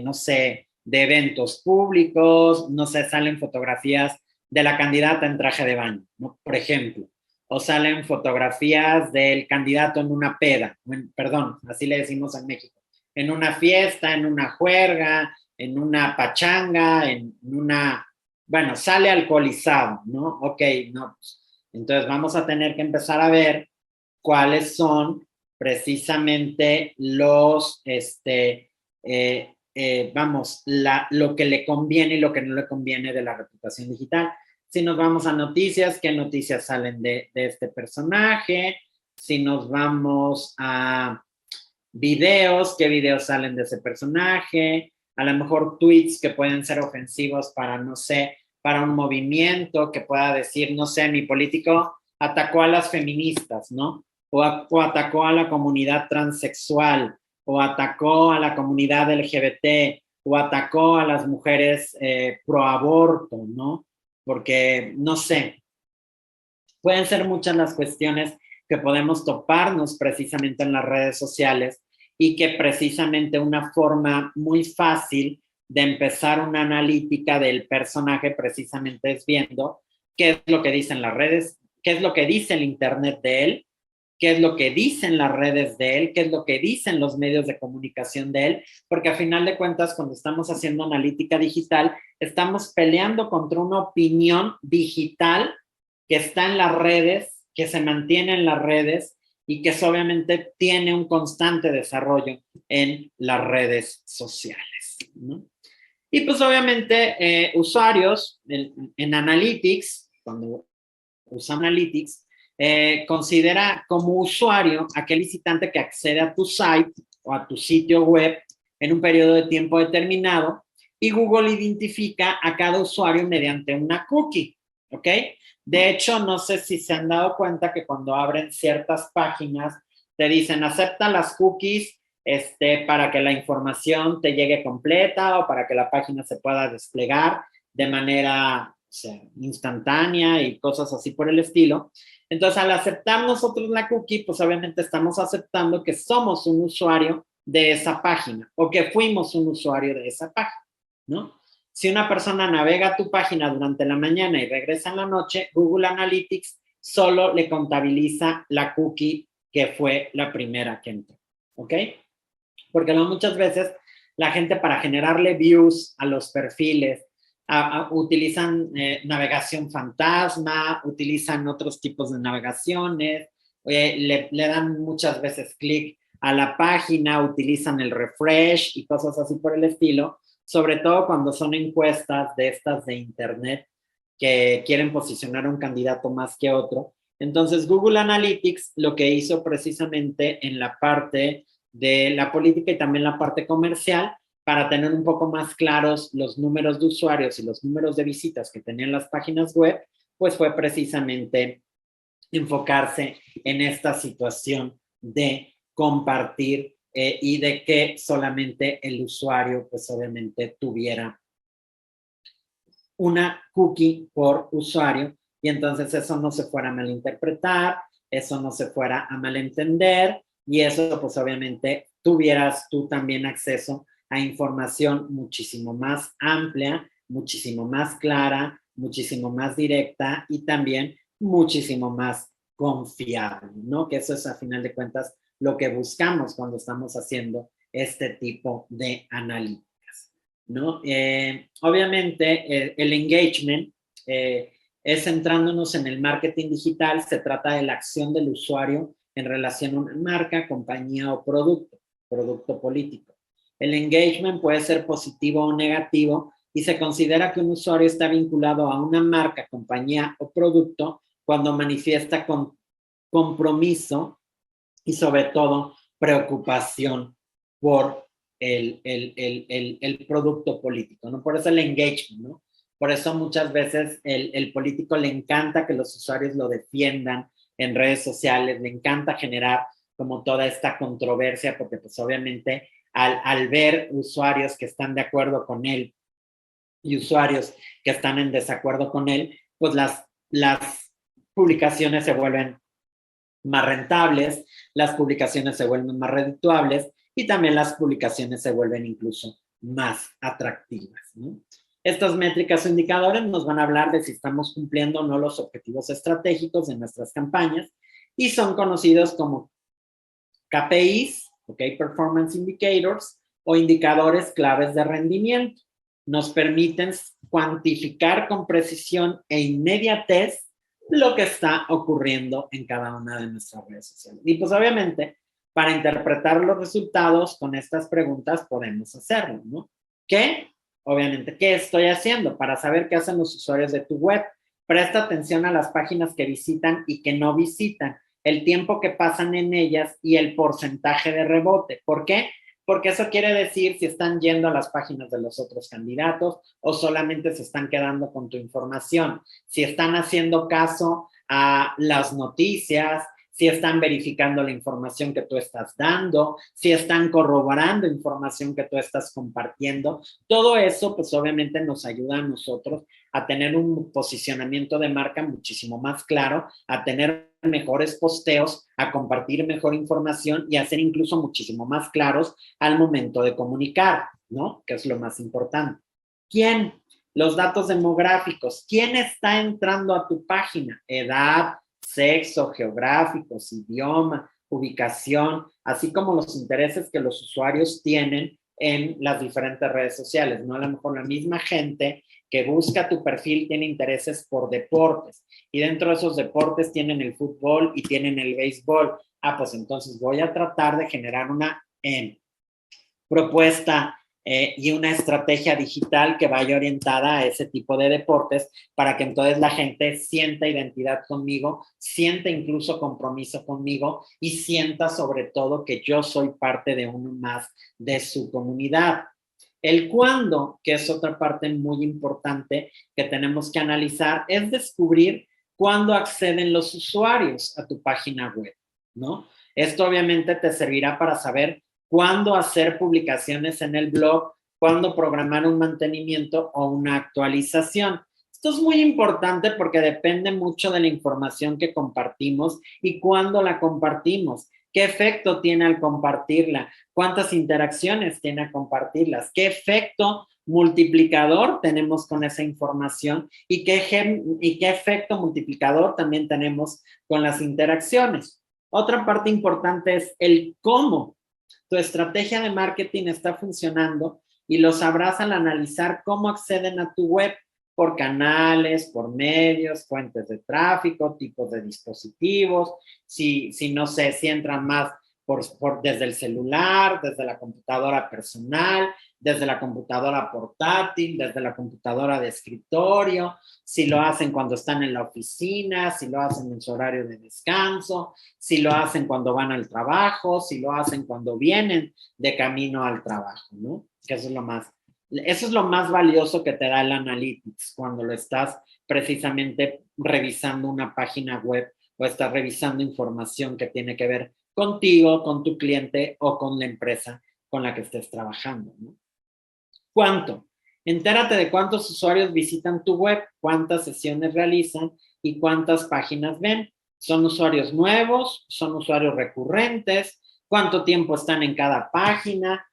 no sé, de eventos públicos, no sé, salen fotografías de la candidata en traje de baño, ¿no? Por ejemplo, o salen fotografías del candidato en una peda, perdón, así le decimos en México, en una fiesta, en una juerga, en una pachanga, en una, bueno, sale alcoholizado, ¿no? Ok, no, pues, entonces vamos a tener que empezar a ver cuáles son precisamente los, vamos, lo que le conviene y lo que no le conviene de la reputación digital. Si nos vamos a noticias, ¿qué noticias salen de este personaje? Si nos vamos a videos, ¿qué videos salen de ese personaje? A lo mejor tweets que pueden ser ofensivos para, no sé, para un movimiento que pueda decir, no sé, mi político atacó a las feministas, ¿no? O atacó a la comunidad transexual, o atacó a la comunidad LGBT, o atacó a las mujeres pro aborto, ¿no? Porque, no sé, pueden ser muchas las cuestiones que podemos toparnos precisamente en las redes sociales y que precisamente una forma muy fácil de empezar una analítica del personaje precisamente es viendo qué es lo que dicen las redes, qué es lo que dice el internet de él, qué es lo que dicen las redes de él, qué es lo que dicen los medios de comunicación de él, porque a final de cuentas cuando estamos haciendo analítica digital estamos peleando contra una opinión digital que está en las redes, que se mantiene en las redes y que obviamente tiene un constante desarrollo en las redes sociales, ¿no? Y pues obviamente usuarios en Analytics, cuando usa Analytics, considera como usuario aquel visitante que accede a tu site o a tu sitio web en un periodo de tiempo determinado y Google identifica a cada usuario mediante una cookie, ¿ok? De hecho, no sé si se han dado cuenta que cuando abren ciertas páginas te dicen acepta las cookies para que la información te llegue completa o para que la página se pueda desplegar de manera, o sea, instantánea y cosas así por el estilo. Entonces, al aceptar nosotros la cookie, pues obviamente estamos aceptando que somos un usuario de esa página o que fuimos un usuario de esa página, ¿no? Si una persona navega a tu página durante la mañana y regresa en la noche, Google Analytics solo le contabiliza la cookie que fue la primera que entró, ¿ok? Porque muchas veces la gente para generarle views a los perfiles utilizan navegación fantasma, utilizan otros tipos de navegaciones, le dan muchas veces clic a la página, utilizan el refresh y cosas así por el estilo, sobre todo cuando son encuestas de estas de internet que quieren posicionar a un candidato más que otro. Entonces Google Analytics lo que hizo precisamente en la parte de la política y también la parte comercial para tener un poco más claros los números de usuarios y los números de visitas que tenían las páginas web, pues fue precisamente enfocarse en esta situación de compartir y de que solamente el usuario pues obviamente tuviera una cookie por usuario y entonces eso no se fuera a malinterpretar, eso no se fuera a malentender y eso pues obviamente tuvieras tú también acceso a información muchísimo más amplia, muchísimo más clara, muchísimo más directa y también muchísimo más confiable, ¿no? Que eso es a final de cuentas lo que buscamos cuando estamos haciendo este tipo de analíticas, ¿no? Obviamente el engagement es centrándonos en el marketing digital, se trata de la acción del usuario en relación a una marca, compañía o producto político. El engagement puede ser positivo o negativo y se considera que un usuario está vinculado a una marca, compañía o producto cuando manifiesta compromiso y sobre todo preocupación por el producto político, ¿no? Por eso el engagement, ¿no? Por eso muchas veces el político le encanta que los usuarios lo defiendan en redes sociales, le encanta generar como toda esta controversia, porque pues obviamente al ver usuarios que están de acuerdo con él y usuarios que están en desacuerdo con él, pues las publicaciones se vuelven más rentables, las publicaciones se vuelven más redituables y también las publicaciones se vuelven incluso más atractivas, ¿no? Estas métricas o indicadores nos van a hablar de si estamos cumpliendo o no los objetivos estratégicos de nuestras campañas y son conocidos como KPIs, ¿ok? Performance Indicators, o indicadores claves de rendimiento. Nos permiten cuantificar con precisión e inmediatez lo que está ocurriendo en cada una de nuestras redes sociales. Y pues obviamente, para interpretar los resultados con estas preguntas podemos hacerlo, ¿no? ¿Qué? Obviamente, ¿qué estoy haciendo? Para saber qué hacen los usuarios de tu web. Presta atención a las páginas que visitan y que no visitan, el tiempo que pasan en ellas y el porcentaje de rebote. ¿Por qué? Porque eso quiere decir si están yendo a las páginas de los otros candidatos o solamente se están quedando con tu información. Si están haciendo caso a las noticias, si están verificando la información que tú estás dando, si están corroborando información que tú estás compartiendo. Todo eso, pues obviamente nos ayuda a nosotros a tener un posicionamiento de marca muchísimo más claro, a tener mejores posteos, a compartir mejor información y a ser incluso muchísimo más claros al momento de comunicar, ¿no? Que es lo más importante. ¿Quién? Los datos demográficos. ¿Quién está entrando a tu página? Edad, sexo, geográficos, idioma, ubicación, así como los intereses que los usuarios tienen en las diferentes redes sociales, ¿no? A lo mejor la misma gente que busca tu perfil tiene intereses por deportes y dentro de esos deportes tienen el fútbol y tienen el béisbol. Pues entonces voy a tratar de generar una propuesta y una estrategia digital que vaya orientada a ese tipo de deportes para que entonces la gente sienta identidad conmigo, sienta incluso compromiso conmigo y sienta sobre todo que yo soy parte de uno más de su comunidad. El cuándo, que es otra parte muy importante que tenemos que analizar, es descubrir cuándo acceden los usuarios a tu página web, ¿no? Esto obviamente te servirá para saber cuándo hacer publicaciones en el blog, cuándo programar un mantenimiento o una actualización. Esto es muy importante porque depende mucho de la información que compartimos y cuándo la compartimos. ¿Qué efecto tiene al compartirla? ¿Cuántas interacciones tiene al compartirlas? ¿Qué efecto multiplicador tenemos con esa información? ¿Y qué efecto multiplicador también tenemos con las interacciones? Otra parte importante es el cómo. Tu estrategia de marketing está funcionando y lo sabrás al analizar cómo acceden a tu web por canales, por medios, fuentes de tráfico, tipos de dispositivos, si no sé, si entran más desde el celular, desde la computadora personal, desde la computadora portátil, desde la computadora de escritorio, si lo hacen cuando están en la oficina, si lo hacen en su horario de descanso, si lo hacen cuando van al trabajo, si lo hacen cuando vienen de camino al trabajo, ¿no? Que eso es lo más valioso que te da el Analytics cuando lo estás precisamente revisando una página web o estás revisando información que tiene que ver contigo, con tu cliente o con la empresa con la que estés trabajando, ¿no? ¿Cuánto? Entérate de cuántos usuarios visitan tu web, cuántas sesiones realizan y cuántas páginas ven. ¿Son usuarios nuevos? ¿Son usuarios recurrentes? ¿Cuánto tiempo están en cada página?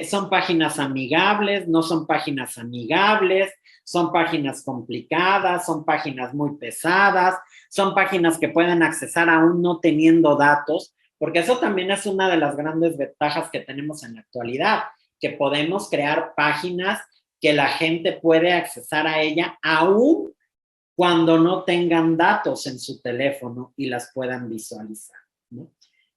¿Son páginas amigables? ¿No son páginas amigables? ¿Son páginas complicadas? ¿Son páginas muy pesadas? ¿Son páginas que pueden accesar aún no teniendo datos? Porque eso también es una de las grandes ventajas que tenemos en la actualidad, que podemos crear páginas que la gente puede accesar a ella aún cuando no tengan datos en su teléfono y las puedan visualizar, ¿no?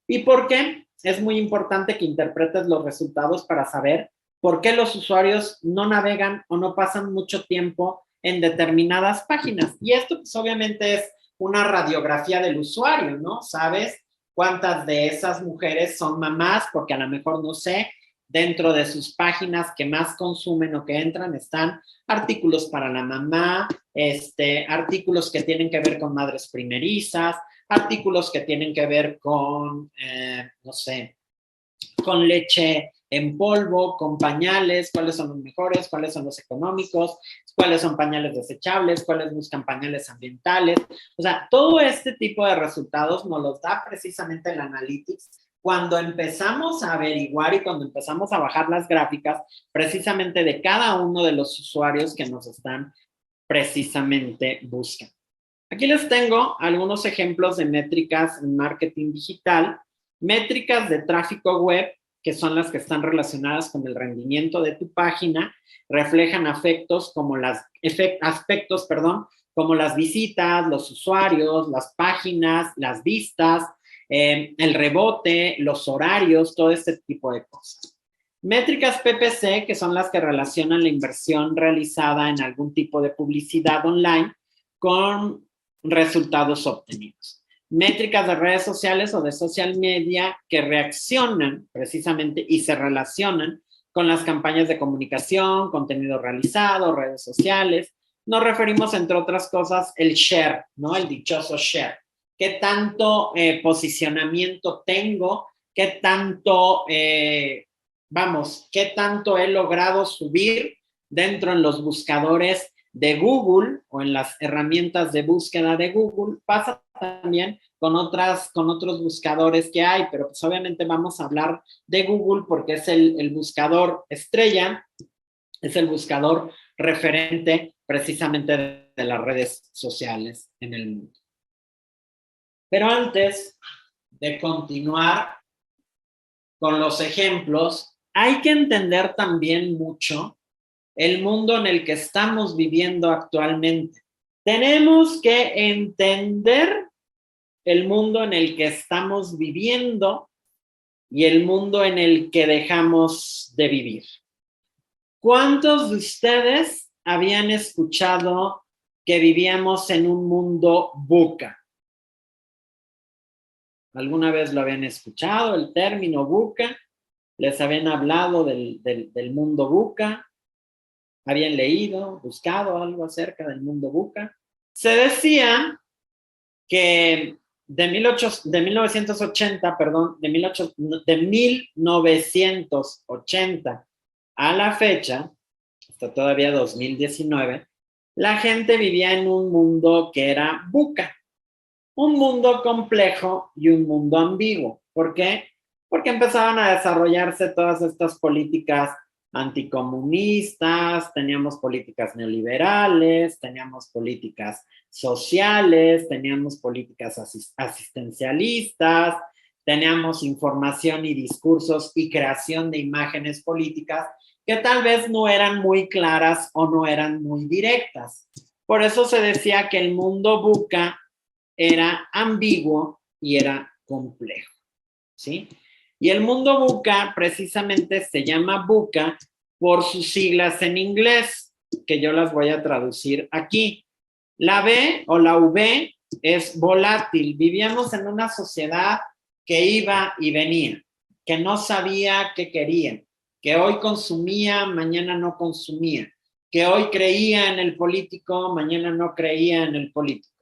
¿Y por qué? Es muy importante que interpretes los resultados para saber por qué los usuarios no navegan o no pasan mucho tiempo en determinadas páginas. Y esto pues obviamente es una radiografía del usuario, ¿no? ¿Sabes cuántas de esas mujeres son mamás? Porque a lo mejor, no sé, dentro de sus páginas que más consumen o que entran están artículos para la mamá, artículos que tienen que ver con madres primerizas, artículos que tienen que ver con, no sé, con leche en polvo, con pañales, cuáles son los mejores, cuáles son los económicos, cuáles son pañales desechables, cuáles buscan pañales ambientales. O sea, todo este tipo de resultados nos los da precisamente el Analytics cuando empezamos a averiguar y cuando empezamos a bajar las gráficas precisamente de cada uno de los usuarios que nos están precisamente buscando. Aquí les tengo algunos ejemplos de métricas en marketing digital, métricas de tráfico web que son las que están relacionadas con el rendimiento de tu página, reflejan aspectos como las visitas, los usuarios, las páginas, las vistas, el rebote, los horarios, todo este tipo de cosas. Métricas PPC, que son las que relacionan la inversión realizada en algún tipo de publicidad online con resultados obtenidos. Métricas de redes sociales o de social media que reaccionan precisamente y se relacionan con las campañas de comunicación, contenido realizado, redes sociales. Nos referimos, entre otras cosas, el share, ¿no? El dichoso share. ¿Qué tanto posicionamiento tengo? ¿Qué tanto, qué tanto he logrado subir dentro en los buscadores de Google o en las herramientas de búsqueda de Google? Pasa también con otros buscadores que hay, pero pues obviamente vamos a hablar de Google porque es el buscador estrella, es el buscador referente precisamente de las redes sociales en el mundo. Pero antes de continuar con los ejemplos, hay que entender también mucho el mundo en el que estamos viviendo actualmente. Tenemos que entender el mundo en el que estamos viviendo y el mundo en el que dejamos de vivir. ¿Cuántos de ustedes habían escuchado que vivíamos en un mundo VUCA? ¿Alguna vez lo habían escuchado, el término VUCA? ¿Les habían hablado del mundo VUCA? ¿Habían leído, buscado algo acerca del mundo VUCA? Se decía que de 1980 a la fecha, hasta todavía 2019, la gente vivía en un mundo que era VUCA. Un mundo complejo y un mundo ambiguo. ¿Por qué? Porque empezaban a desarrollarse todas estas políticas anticomunistas, teníamos políticas neoliberales, teníamos políticas sociales, teníamos políticas asistencialistas, teníamos información y discursos y creación de imágenes políticas que tal vez no eran muy claras o no eran muy directas. Por eso se decía que el mundo VUCA era ambiguo y era complejo, ¿sí? Y el mundo VUCA precisamente se llama VUCA por sus siglas en inglés, que yo las voy a traducir aquí. La B o la V es volátil. Vivíamos en una sociedad que iba y venía, que no sabía qué quería, que hoy consumía, mañana no consumía, que hoy creía en el político, mañana no creía en el político,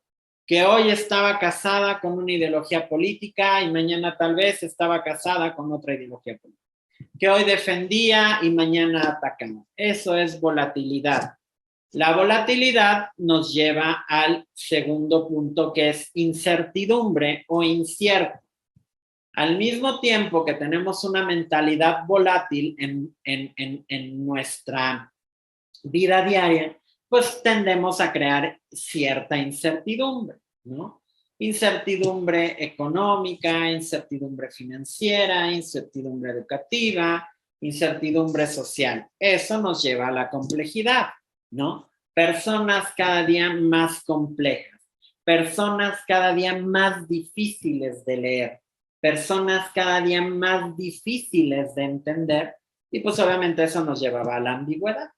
que hoy estaba casada con una ideología política y mañana tal vez estaba casada con otra ideología política, que hoy defendía y mañana atacaba. Eso es volatilidad. La volatilidad nos lleva al segundo punto, que es incertidumbre o incierto. Al mismo tiempo que tenemos una mentalidad volátil en nuestra vida diaria, pues tendemos a crear cierta incertidumbre, ¿no? Incertidumbre económica, incertidumbre financiera, incertidumbre educativa, incertidumbre social. Eso nos lleva a la complejidad, ¿no? Personas cada día más complejas, personas cada día más difíciles de leer, personas cada día más difíciles de entender, y pues obviamente eso nos llevaba a la ambigüedad,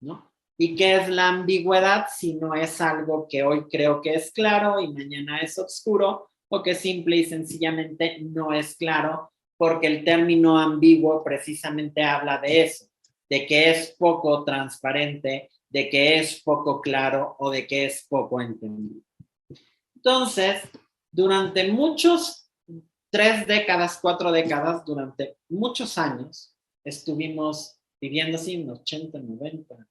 ¿no? ¿Y qué es la ambigüedad si no es algo que hoy creo que es claro y mañana es oscuro, o que simple y sencillamente no es claro, porque el término ambiguo precisamente habla de eso, de que es poco transparente, de que es poco claro o de que es poco entendido? Entonces, durante 3 décadas, 4 décadas, durante muchos años, estuvimos viviendo así en 80, 90,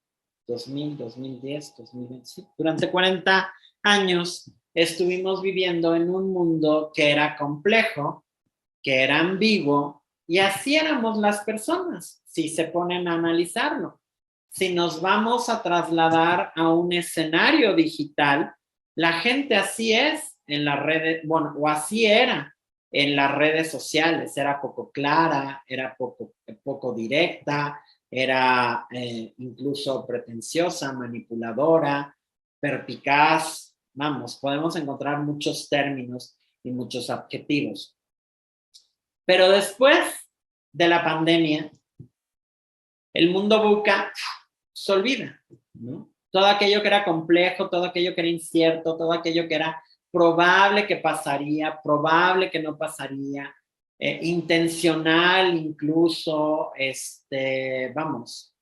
2000, 2010, 2020. Durante 40 años estuvimos viviendo en un mundo que era complejo, que era ambiguo, y así éramos las personas, si se ponen a analizarlo. Si nos vamos a trasladar a un escenario digital, la gente así es en las redes, bueno, o así era en las redes sociales. Era poco clara, era poco directa, era incluso pretenciosa, manipuladora, perspicaz. Vamos, podemos encontrar muchos términos y muchos adjetivos. Pero después de la pandemia, el mundo buca se olvida, ¿no? Todo aquello que era complejo, todo aquello que era incierto, todo aquello que era probable que pasaría, probable que no pasaría, intencional incluso, vamos,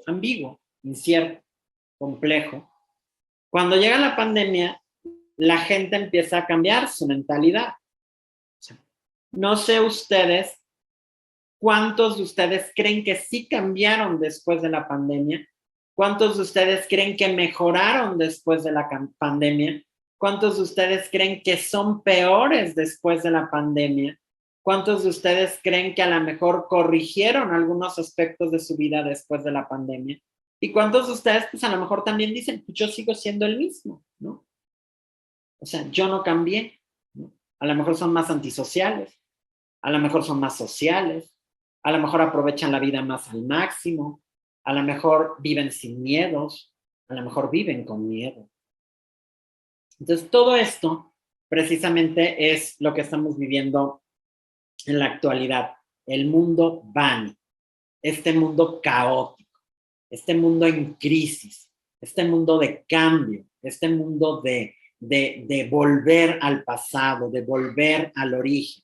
ambiguo, incierto, complejo. Cuando llega la pandemia, la gente empieza a cambiar su mentalidad. No sé ustedes, ¿cuántos de ustedes creen que sí cambiaron después de la pandemia? ¿Cuántos de ustedes creen que mejoraron después de la pandemia? ¿Cuántos de ustedes creen que son peores después de la pandemia? ¿Cuántos de ustedes creen que a lo mejor corrigieron algunos aspectos de su vida después de la pandemia? ¿Y cuántos de ustedes, pues a lo mejor también dicen, pues yo sigo siendo el mismo, ¿no? O sea, yo no cambié, ¿no? A lo mejor son más antisociales, a lo mejor son más sociales, a lo mejor aprovechan la vida más al máximo, a lo mejor viven sin miedos, a lo mejor viven con miedo. Entonces, todo esto precisamente es lo que estamos viviendo en la actualidad. El mundo van, este mundo caótico, este mundo en crisis, este mundo de cambio, este mundo de volver al pasado, de volver al origen.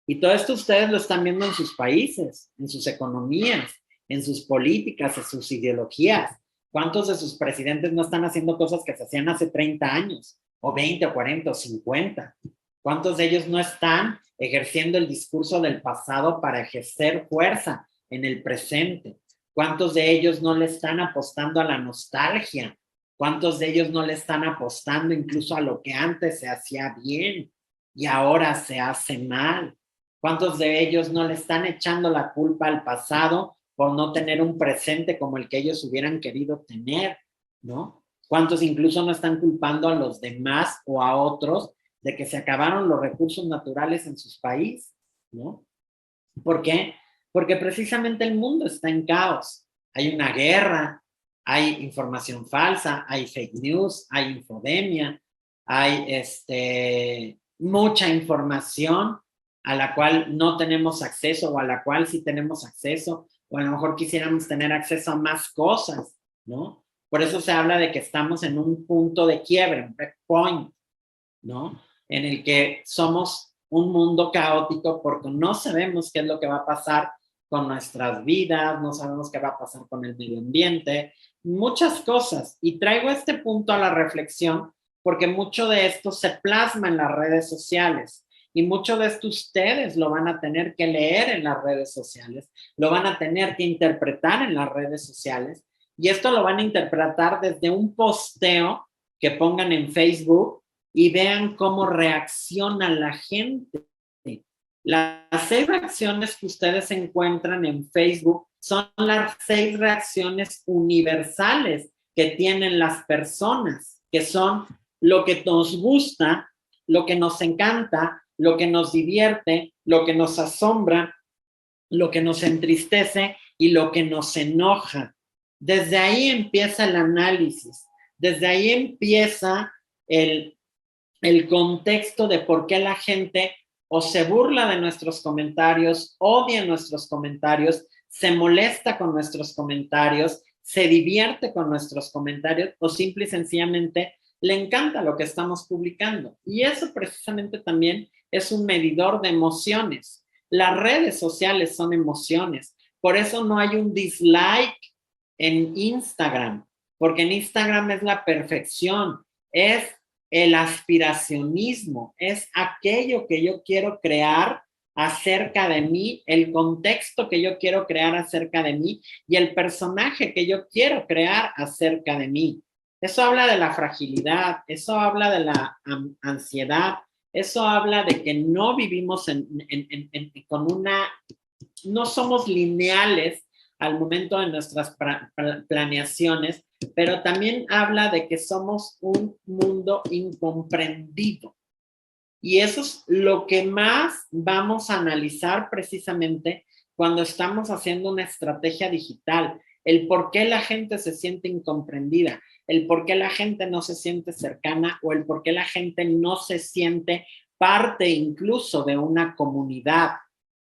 Y todo esto ustedes lo están viendo en sus países, en sus economías, en sus políticas, en sus ideologías. ¿Cuántos de sus presidentes no están haciendo cosas que se hacían hace 30 años, o 20, o 40, o 50? ¿Cuántos de ellos no están ejerciendo el discurso del pasado para ejercer fuerza en el presente? ¿Cuántos de ellos no le están apostando a la nostalgia? ¿Cuántos de ellos no le están apostando incluso a lo que antes se hacía bien y ahora se hace mal? ¿Cuántos de ellos no le están echando la culpa al pasado por no tener un presente como el que ellos hubieran querido tener, ¿no? ¿Cuántos incluso no están culpando a los demás o a otros de que se acabaron los recursos naturales en sus países, ¿no? ¿Por qué? Porque precisamente el mundo está en caos. Hay una guerra, hay información falsa, hay fake news, hay infodemia, hay mucha información a la cual no tenemos acceso o a la cual sí tenemos acceso, o a lo mejor quisiéramos tener acceso a más cosas, ¿no? Por eso se habla de que estamos en un punto de quiebre, un breakpoint, ¿no? En el que somos un mundo caótico porque no sabemos qué es lo que va a pasar con nuestras vidas, no sabemos qué va a pasar con el medio ambiente, muchas cosas. Y traigo este punto a la reflexión porque mucho de esto se plasma en las redes sociales. Y mucho de esto ustedes lo van a tener que leer en las redes sociales, lo van a tener que interpretar en las redes sociales, y esto lo van a interpretar desde un posteo que pongan en Facebook y vean cómo reacciona la gente. Las 6 reacciones que ustedes encuentran en Facebook son las 6 reacciones universales que tienen las personas, que son lo que nos gusta, lo que nos encanta, lo que nos divierte, lo que nos asombra, lo que nos entristece y lo que nos enoja. Desde ahí empieza el análisis, desde ahí empieza el contexto de por qué la gente o se burla de nuestros comentarios, odia nuestros comentarios, se molesta con nuestros comentarios, se divierte con nuestros comentarios o simple y sencillamente le encanta lo que estamos publicando. Y eso precisamente también es un medidor de emociones. Las redes sociales son emociones. Por eso no hay un dislike en Instagram, porque en Instagram es la perfección, es el aspiracionismo, es aquello que yo quiero crear acerca de mí, el contexto que yo quiero crear acerca de mí y el personaje que yo quiero crear acerca de mí. Eso habla de la fragilidad, eso habla de la ansiedad, eso habla de que no vivimos con una, no somos lineales al momento de nuestras planeaciones, pero también habla de que somos un mundo incomprendido. Y eso es lo que más vamos a analizar precisamente cuando estamos haciendo una estrategia digital. El por qué la gente se siente incomprendida, el por qué la gente no se siente cercana o el por qué la gente no se siente parte incluso de una comunidad.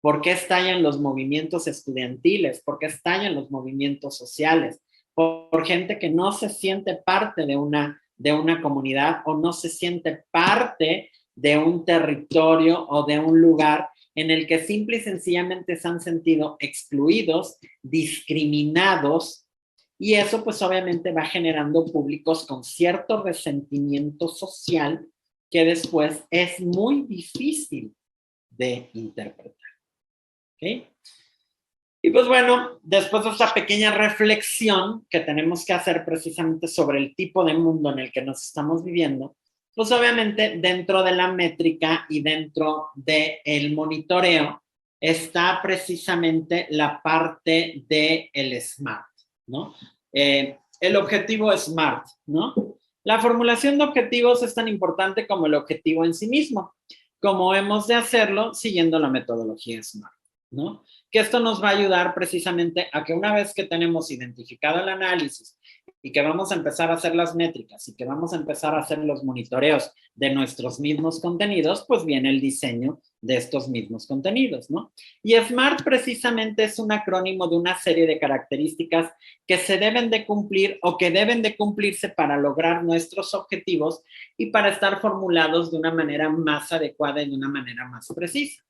¿Por qué estallan los movimientos estudiantiles? ¿Por qué estallan los movimientos sociales? Por gente que no se siente parte de una comunidad o no se siente parte de un territorio o de un lugar en el que simple y sencillamente se han sentido excluidos, discriminados, y eso pues obviamente va generando públicos con cierto resentimiento social que después es muy difícil de interpretar. ¿Okay? Y pues bueno, después de esta pequeña reflexión que tenemos que hacer precisamente sobre el tipo de mundo en el que nos estamos viviendo, pues obviamente dentro de la métrica y dentro del monitoreo está precisamente la parte del SMART, ¿no? El objetivo SMART, ¿no? La formulación de objetivos es tan importante como el objetivo en sí mismo, como hemos de hacerlo siguiendo la metodología SMART, ¿no? Que esto nos va a ayudar precisamente a que una vez que tenemos identificado el análisis y que vamos a empezar a hacer las métricas y que vamos a empezar a hacer los monitoreos de nuestros mismos contenidos, pues viene el diseño de estos mismos contenidos, ¿no? Y SMART precisamente es un acrónimo de una serie de características que se deben de cumplir o que deben de cumplirse para lograr nuestros objetivos y para estar formulados de una manera más adecuada y de una manera más precisa.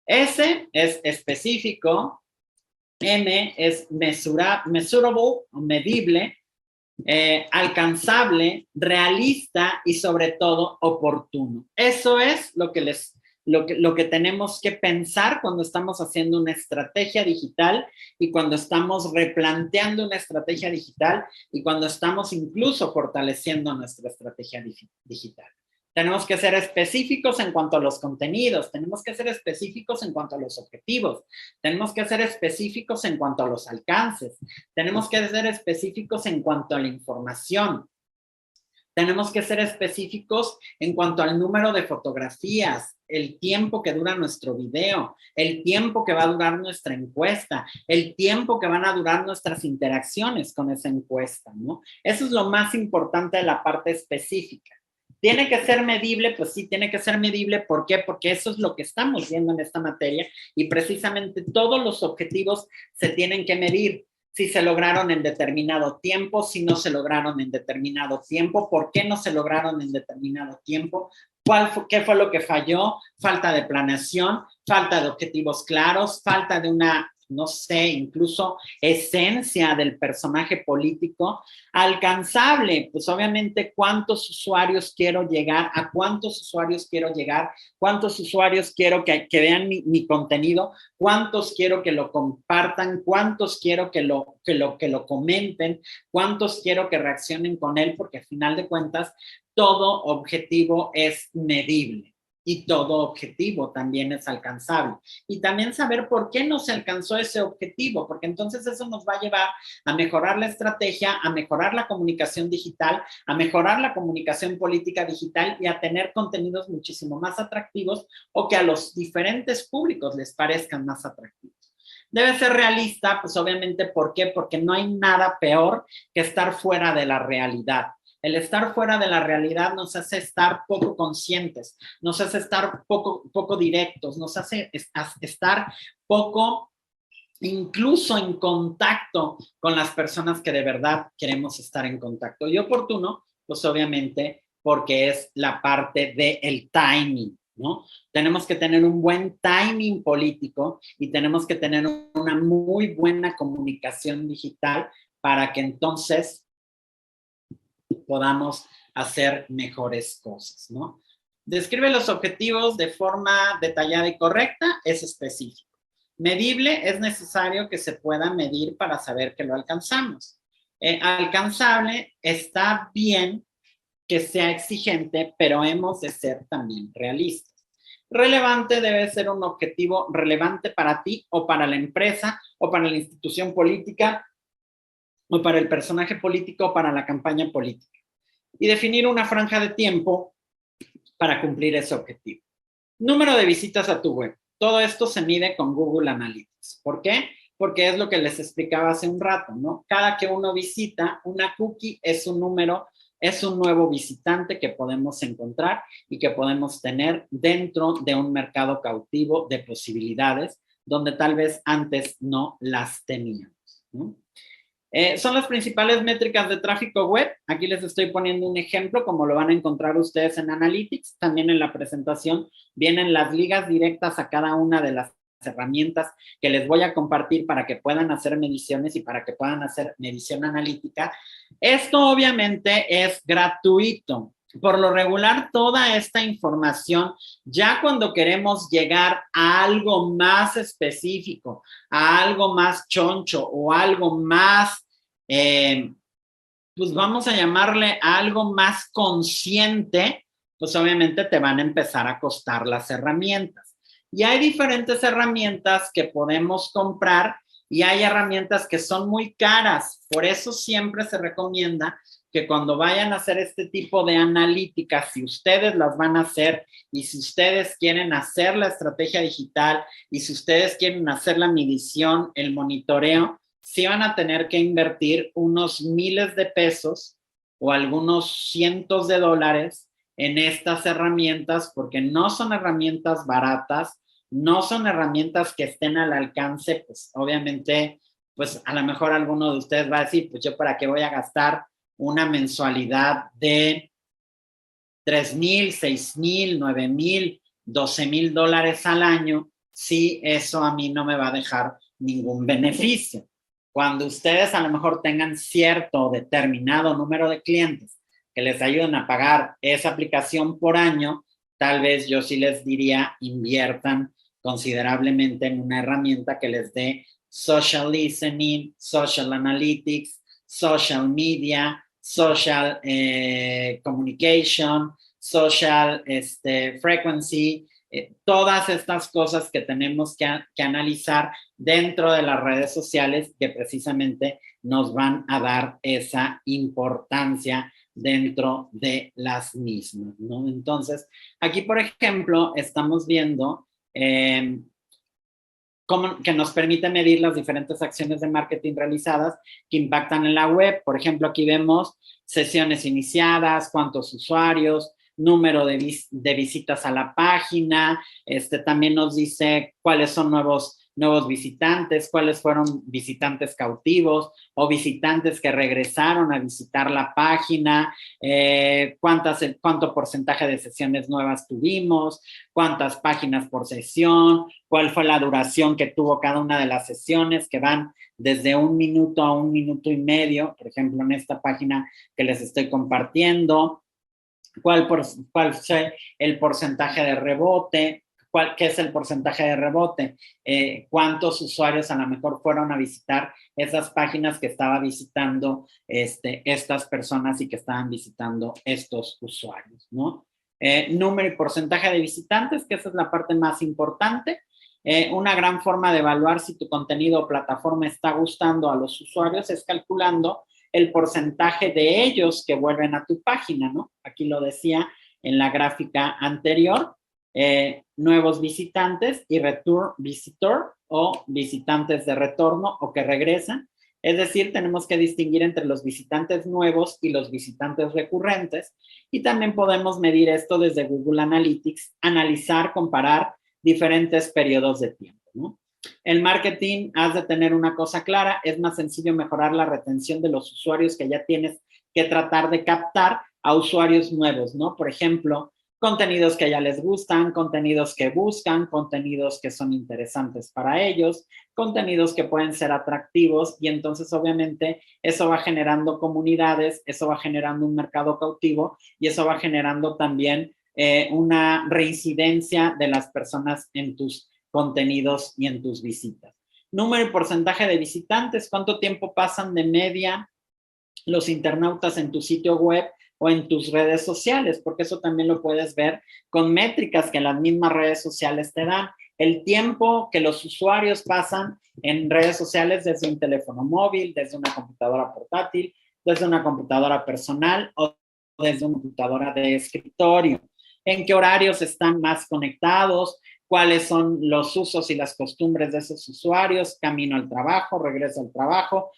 S es específico, M es measurable o medible, alcanzable, realista y sobre todo oportuno. Eso es lo que tenemos que pensar cuando estamos haciendo una estrategia digital y cuando estamos replanteando una estrategia digital y cuando estamos incluso fortaleciendo nuestra estrategia digital. Tenemos que ser específicos en cuanto a los contenidos, tenemos que ser específicos en cuanto a los objetivos, tenemos que ser específicos en cuanto a los alcances, tenemos que ser específicos en cuanto a la información, tenemos que ser específicos en cuanto al número de fotografías, el tiempo que dura nuestro video, el tiempo que va a durar nuestra encuesta, el tiempo que van a durar nuestras interacciones con esa encuesta, ¿no? Eso es lo más importante de la parte específica. ¿Tiene que ser medible? Pues sí, tiene que ser medible. ¿Por qué? Porque eso es lo que estamos viendo en esta materia y precisamente todos los objetivos se tienen que medir. Si se lograron en determinado tiempo, si no se lograron en determinado tiempo, por qué no se lograron en determinado tiempo, qué fue lo que falló, falta de planeación, falta de objetivos claros, falta de una, no sé, incluso esencia del personaje político, alcanzable, pues obviamente cuántos usuarios quiero llegar, a cuántos usuarios quiero llegar, cuántos usuarios quiero que vean mi contenido, cuántos quiero que lo compartan, cuántos quiero que lo comenten, cuántos quiero que reaccionen con él, porque al final de cuentas todo objetivo es medible. Y todo objetivo también es alcanzable. Y también saber por qué no se alcanzó ese objetivo, porque entonces eso nos va a llevar a mejorar la estrategia, a mejorar la comunicación digital, a mejorar la comunicación política digital y a tener contenidos muchísimo más atractivos o que a los diferentes públicos les parezcan más atractivos. Debe ser realista, pues obviamente, ¿por qué? Porque no hay nada peor que estar fuera de la realidad. El estar fuera de la realidad nos hace estar poco conscientes, nos hace estar poco directos, nos hace estar poco incluso en contacto con las personas que de verdad queremos estar en contacto. Y oportuno, pues obviamente, porque es la parte del timing, ¿no? Tenemos que tener un buen timing político y tenemos que tener una muy buena comunicación digital para que entonces podamos hacer mejores cosas, ¿no? Describe los objetivos de forma detallada y correcta, es específico. Medible, es necesario que se pueda medir para saber que lo alcanzamos. Alcanzable, está bien que sea exigente, pero hemos de ser también realistas. Relevante debe ser un objetivo relevante para ti o para la empresa o para la institución política o para el personaje político o para la campaña política. Y definir una franja de tiempo para cumplir ese objetivo. Número de visitas a tu web. Todo esto se mide con Google Analytics. ¿Por qué? Porque es lo que les explicaba hace un rato, ¿no? Cada que uno visita, una cookie es un número, es un nuevo visitante que podemos encontrar y que podemos tener dentro de un mercado cautivo de posibilidades donde tal vez antes no las teníamos, ¿no? Son las principales métricas de tráfico web. Aquí les estoy poniendo un ejemplo, como lo van a encontrar ustedes en Analytics. También en la presentación vienen las ligas directas a cada una de las herramientas que les voy a compartir para que puedan hacer mediciones y para que puedan hacer medición analítica. Esto obviamente es gratuito. Por lo regular, toda esta información, ya cuando queremos llegar a algo más específico, a algo más choncho o algo más, pues vamos a llamarle a algo más consciente, pues obviamente te van a empezar a costar las herramientas. Y hay diferentes herramientas que podemos comprar y hay herramientas que son muy caras. Por eso siempre se recomienda que cuando vayan a hacer este tipo de analíticas, si ustedes las van a hacer y si ustedes quieren hacer la estrategia digital y si ustedes quieren hacer la medición, el monitoreo, sí van a tener que invertir unos miles de pesos o algunos cientos de dólares en estas herramientas porque no son herramientas baratas, no son herramientas que estén al alcance, pues obviamente, pues a lo mejor alguno de ustedes va a decir, pues yo para qué voy a gastar una mensualidad de 3,000, 6,000, 9,000, 12,000 dólares al año, si eso a mí no me va a dejar ningún beneficio. Cuando ustedes a lo mejor tengan cierto determinado número de clientes que les ayuden a pagar esa aplicación por año, tal vez yo sí les diría inviertan considerablemente en una herramienta que les dé social listening, social analytics, social media, social communication, social frequency, todas estas cosas que tenemos que analizar dentro de las redes sociales que precisamente nos van a dar esa importancia dentro de las mismas, ¿no? Entonces, aquí, por ejemplo, estamos viendo que nos permite medir las diferentes acciones de marketing realizadas que impactan en la web. Por ejemplo, aquí vemos sesiones iniciadas, cuántos usuarios, número de visitas a la página, también nos dice cuáles son nuevos visitantes, cuáles fueron visitantes cautivos o visitantes que regresaron a visitar la página, cuánto porcentaje de sesiones nuevas tuvimos, cuántas páginas por sesión, cuál fue la duración que tuvo cada una de las sesiones, que van desde 1 minuto a 1 minuto y medio, por ejemplo, en esta página que les estoy compartiendo, cuál fue el porcentaje de rebote, ¿qué es el porcentaje de rebote? ¿Cuántos usuarios a lo mejor fueron a visitar esas páginas que estaba visitando estas personas y que estaban visitando estos usuarios, ¿no? Número y porcentaje de visitantes, que esa es la parte más importante. Una gran forma de evaluar si tu contenido o plataforma está gustando a los usuarios es calculando el porcentaje de ellos que vuelven a tu página, ¿no? Aquí lo decía en la gráfica anterior, nuevos visitantes y return visitor o visitantes de retorno o que regresan. Es decir, tenemos que distinguir entre los visitantes nuevos y los visitantes recurrentes y también podemos medir esto desde Google Analytics, analizar, comparar diferentes periodos de tiempo, ¿no? El marketing, has de tener una cosa clara, es más sencillo mejorar la retención de los usuarios que ya tienes que tratar de captar a usuarios nuevos, ¿no? Por ejemplo, contenidos que ya les gustan, contenidos que buscan, contenidos que son interesantes para ellos, contenidos que pueden ser atractivos y entonces obviamente eso va generando comunidades, eso va generando un mercado cautivo y eso va generando también una reincidencia de las personas en tus contenidos y en tus visitas. Número y porcentaje de visitantes, cuánto tiempo pasan de media los internautas en tu sitio web o en tus redes sociales, porque eso también lo puedes ver con métricas que las mismas redes sociales te dan. El tiempo que los usuarios pasan en redes sociales desde un teléfono móvil, desde una computadora portátil, desde una computadora personal o desde una computadora de escritorio. en qué horarios están más conectados, cuáles son los usos y las costumbres de esos usuarios, camino al trabajo, regreso al trabajo,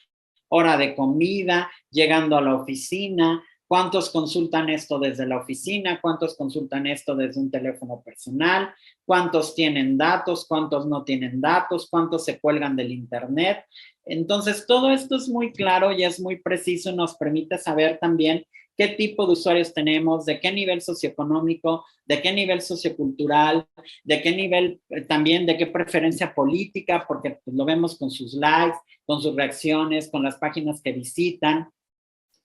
hora de comida, llegando a la oficina, cuántos consultan esto desde la oficina, cuántos consultan esto desde un teléfono personal, cuántos tienen datos, cuántos no tienen datos, cuántos se cuelgan del internet. Entonces, todo esto es muy claro y es muy preciso y nos permite saber también qué tipo de usuarios tenemos, de qué nivel socioeconómico, de qué nivel sociocultural, de qué nivel también, de qué preferencia política, porque pues, lo vemos con sus likes, con sus reacciones, con las páginas que visitan,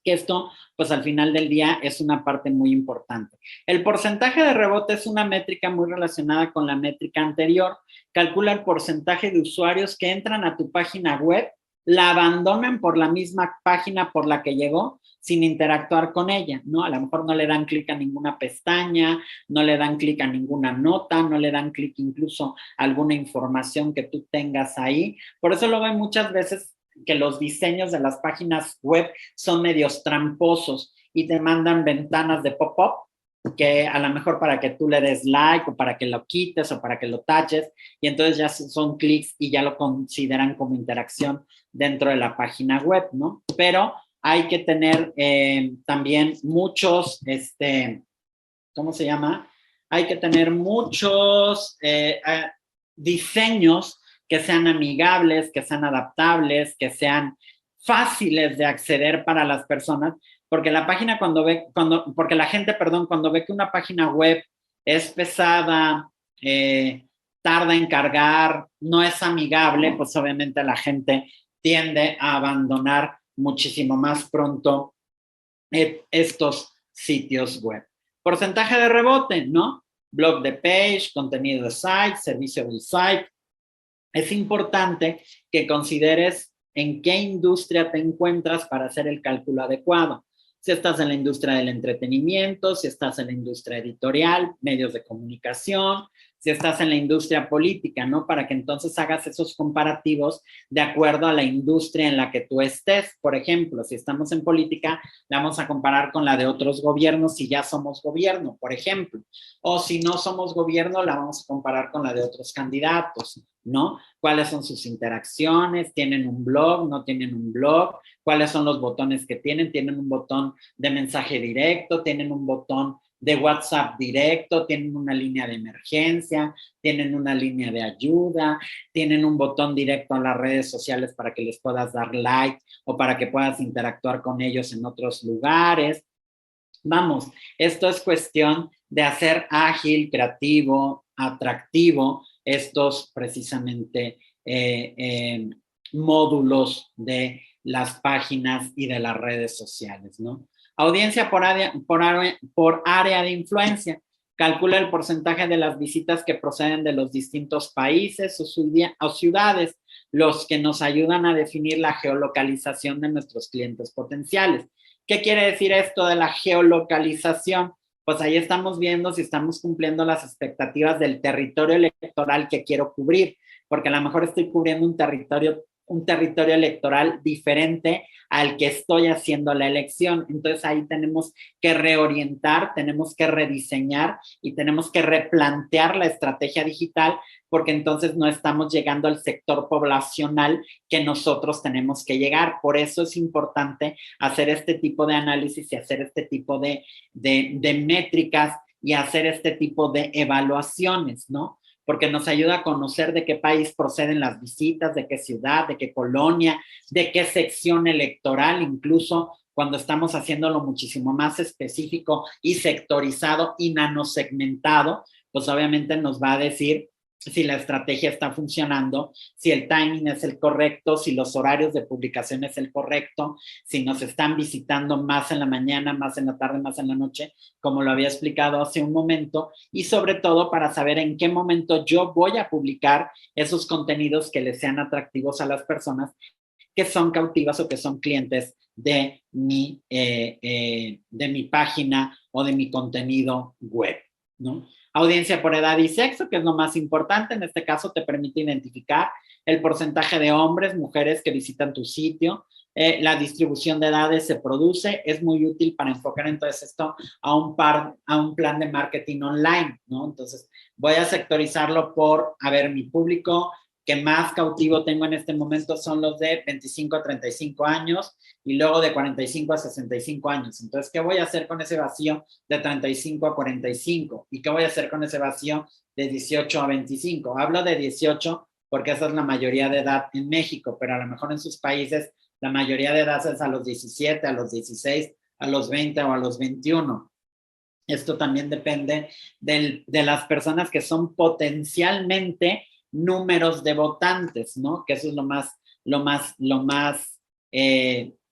que esto, pues al final del día es una parte muy importante. El porcentaje de rebote es una métrica muy relacionada con la métrica anterior. Calcula el porcentaje de usuarios que entran a tu página web, la abandonan por la misma página por la que llegó sin interactuar con ella, ¿no? A lo mejor no le dan clic a ninguna pestaña, no le dan clic a ninguna nota, no le dan clic incluso a alguna información que tú tengas ahí. Por eso lo ven muchas veces que los diseños de las páginas web son medios tramposos y te mandan ventanas de pop-up que a lo mejor para que tú le des like o para que lo quites o para que lo taches y entonces ya son clics y ya lo consideran como interacción dentro de la página web, ¿no? Pero hay que tener también muchos, ¿cómo se llama? Hay que tener muchos diseños que sean amigables, que sean adaptables, que sean fáciles de acceder para las personas, porque la página porque la gente, perdón, cuando ve que una página web es pesada, tarda en cargar, no es amigable, pues obviamente la gente tiende a abandonar muchísimo más pronto estos sitios web. Porcentaje de rebote, ¿no? Blog de page, contenido de site, servicio del site. Es importante que consideres en qué industria te encuentras para hacer el cálculo adecuado. Si estás en la industria del entretenimiento, si estás en la industria editorial, medios de comunicación, si estás en la industria política, ¿no? Para que entonces hagas esos comparativos de acuerdo a la industria en la que tú estés. Por ejemplo, si estamos en política, la vamos a comparar con la de otros gobiernos si ya somos gobierno, por ejemplo. O si no somos gobierno, la vamos a comparar con la de otros candidatos, ¿no? ¿Cuáles son sus interacciones? ¿Tienen un blog? ¿No tienen un blog? ¿Cuáles son los botones que tienen? ¿Tienen un botón de mensaje directo? ¿Tienen un botón de WhatsApp directo? ¿Tienen una línea de emergencia? ¿Tienen una línea de ayuda? ¿Tienen un botón directo a las redes sociales para que les puedas dar like o para que puedas interactuar con ellos en otros lugares? Vamos, esto es cuestión de hacer ágil, creativo, atractivo estos precisamente módulos de las páginas y de las redes sociales, ¿no? Audiencia por área de influencia. Calcula el porcentaje de las visitas que proceden de los distintos países o ciudades, los que nos ayudan a definir la geolocalización de nuestros clientes potenciales. ¿Qué quiere decir esto de la geolocalización? Pues ahí estamos viendo si estamos cumpliendo las expectativas del territorio electoral que quiero cubrir, porque a lo mejor estoy cubriendo un territorio electoral diferente al que estoy haciendo la elección. Entonces ahí tenemos que reorientar, tenemos que rediseñar y tenemos que replantear la estrategia digital porque entonces no estamos llegando al sector poblacional que nosotros tenemos que llegar. Por eso es importante hacer este tipo de análisis y hacer este tipo de métricas y hacer este tipo de evaluaciones, ¿no? Porque nos ayuda a conocer de qué país proceden las visitas, de qué ciudad, de qué colonia, de qué sección electoral, incluso cuando estamos haciéndolo muchísimo más específico y sectorizado y nanosegmentado, pues obviamente nos va a decir si la estrategia está funcionando, si el timing es el correcto, si los horarios de publicación es el correcto, si nos están visitando más en la mañana, más en la tarde, más en la noche, como lo había explicado hace un momento, y sobre todo para saber en qué momento yo voy a publicar esos contenidos que les sean atractivos a las personas que son cautivas o que son clientes de mi página o de mi contenido web, ¿no? Audiencia por edad y sexo, que es lo más importante. En este caso te permite identificar el porcentaje de hombres, mujeres que visitan tu sitio, la distribución de edades se produce, es muy útil para enfocar entonces esto a un plan de marketing online, ¿no? Entonces, voy a sectorizarlo por, a ver, mi público que más cautivo tengo en este momento son los de 25 a 35 años y luego de 45 a 65 años. Entonces, ¿qué voy a hacer con ese vacío de 35 a 45? ¿Y qué voy a hacer con ese vacío de 18 a 25? Hablo de 18 porque esa es la mayoría de edad en México, pero a lo mejor en sus países la mayoría de edad es a los 17, a los 16, a los 20 o a los 21. Esto también depende de las personas que son potencialmente números de votantes, ¿no? Que eso es lo más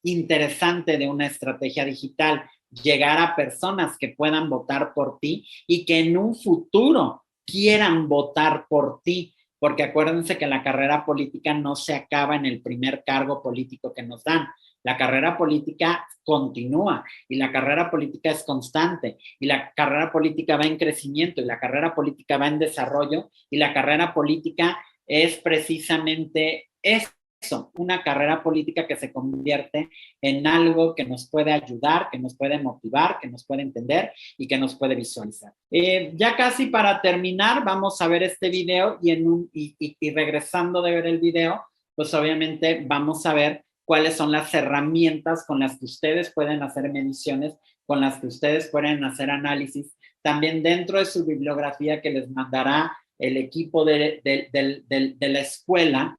interesante de una estrategia digital, llegar a personas que puedan votar por ti y que en un futuro quieran votar por ti, porque acuérdense que la carrera política no se acaba en el primer cargo político que nos dan. La carrera política continúa y la carrera política es constante y la carrera política va en crecimiento y la carrera política va en desarrollo y la carrera política es precisamente eso, una carrera política que se convierte en algo que nos puede ayudar, que nos puede motivar, que nos puede entender y que nos puede visualizar. Ya casi para terminar, vamos a ver este video y regresando de ver el video, pues obviamente vamos a ver cuáles son las herramientas con las que ustedes pueden hacer mediciones, con las que ustedes pueden hacer análisis. También dentro de su bibliografía que les mandará el equipo de la escuela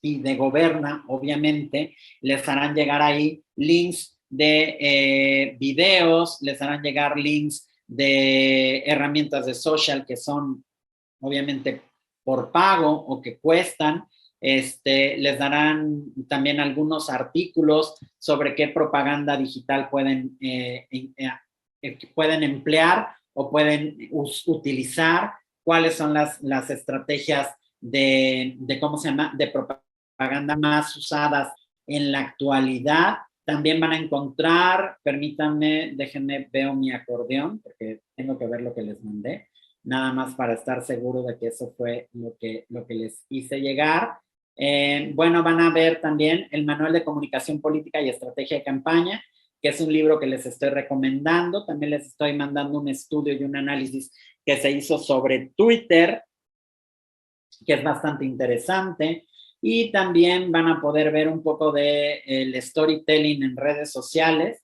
y de Goberna, obviamente, les harán llegar ahí links de videos, les harán llegar links de herramientas de social que son obviamente por pago o que cuestan. Les darán también algunos artículos sobre qué propaganda digital pueden emplear o pueden utilizar, cuáles son las estrategias de ¿cómo se llama?, de propaganda más usadas en la actualidad. También van a encontrar, permítanme, déjenme, veo mi acordeón, porque tengo que ver lo que les mandé, nada más para estar seguro de que eso fue lo que les hice llegar. Bueno, van a ver también el Manual de Comunicación Política y Estrategia de Campaña, que es un libro que les estoy recomendando. También les estoy mandando un estudio y un análisis que se hizo sobre Twitter, que es bastante interesante. Y también van a poder ver un poco de el storytelling en redes sociales,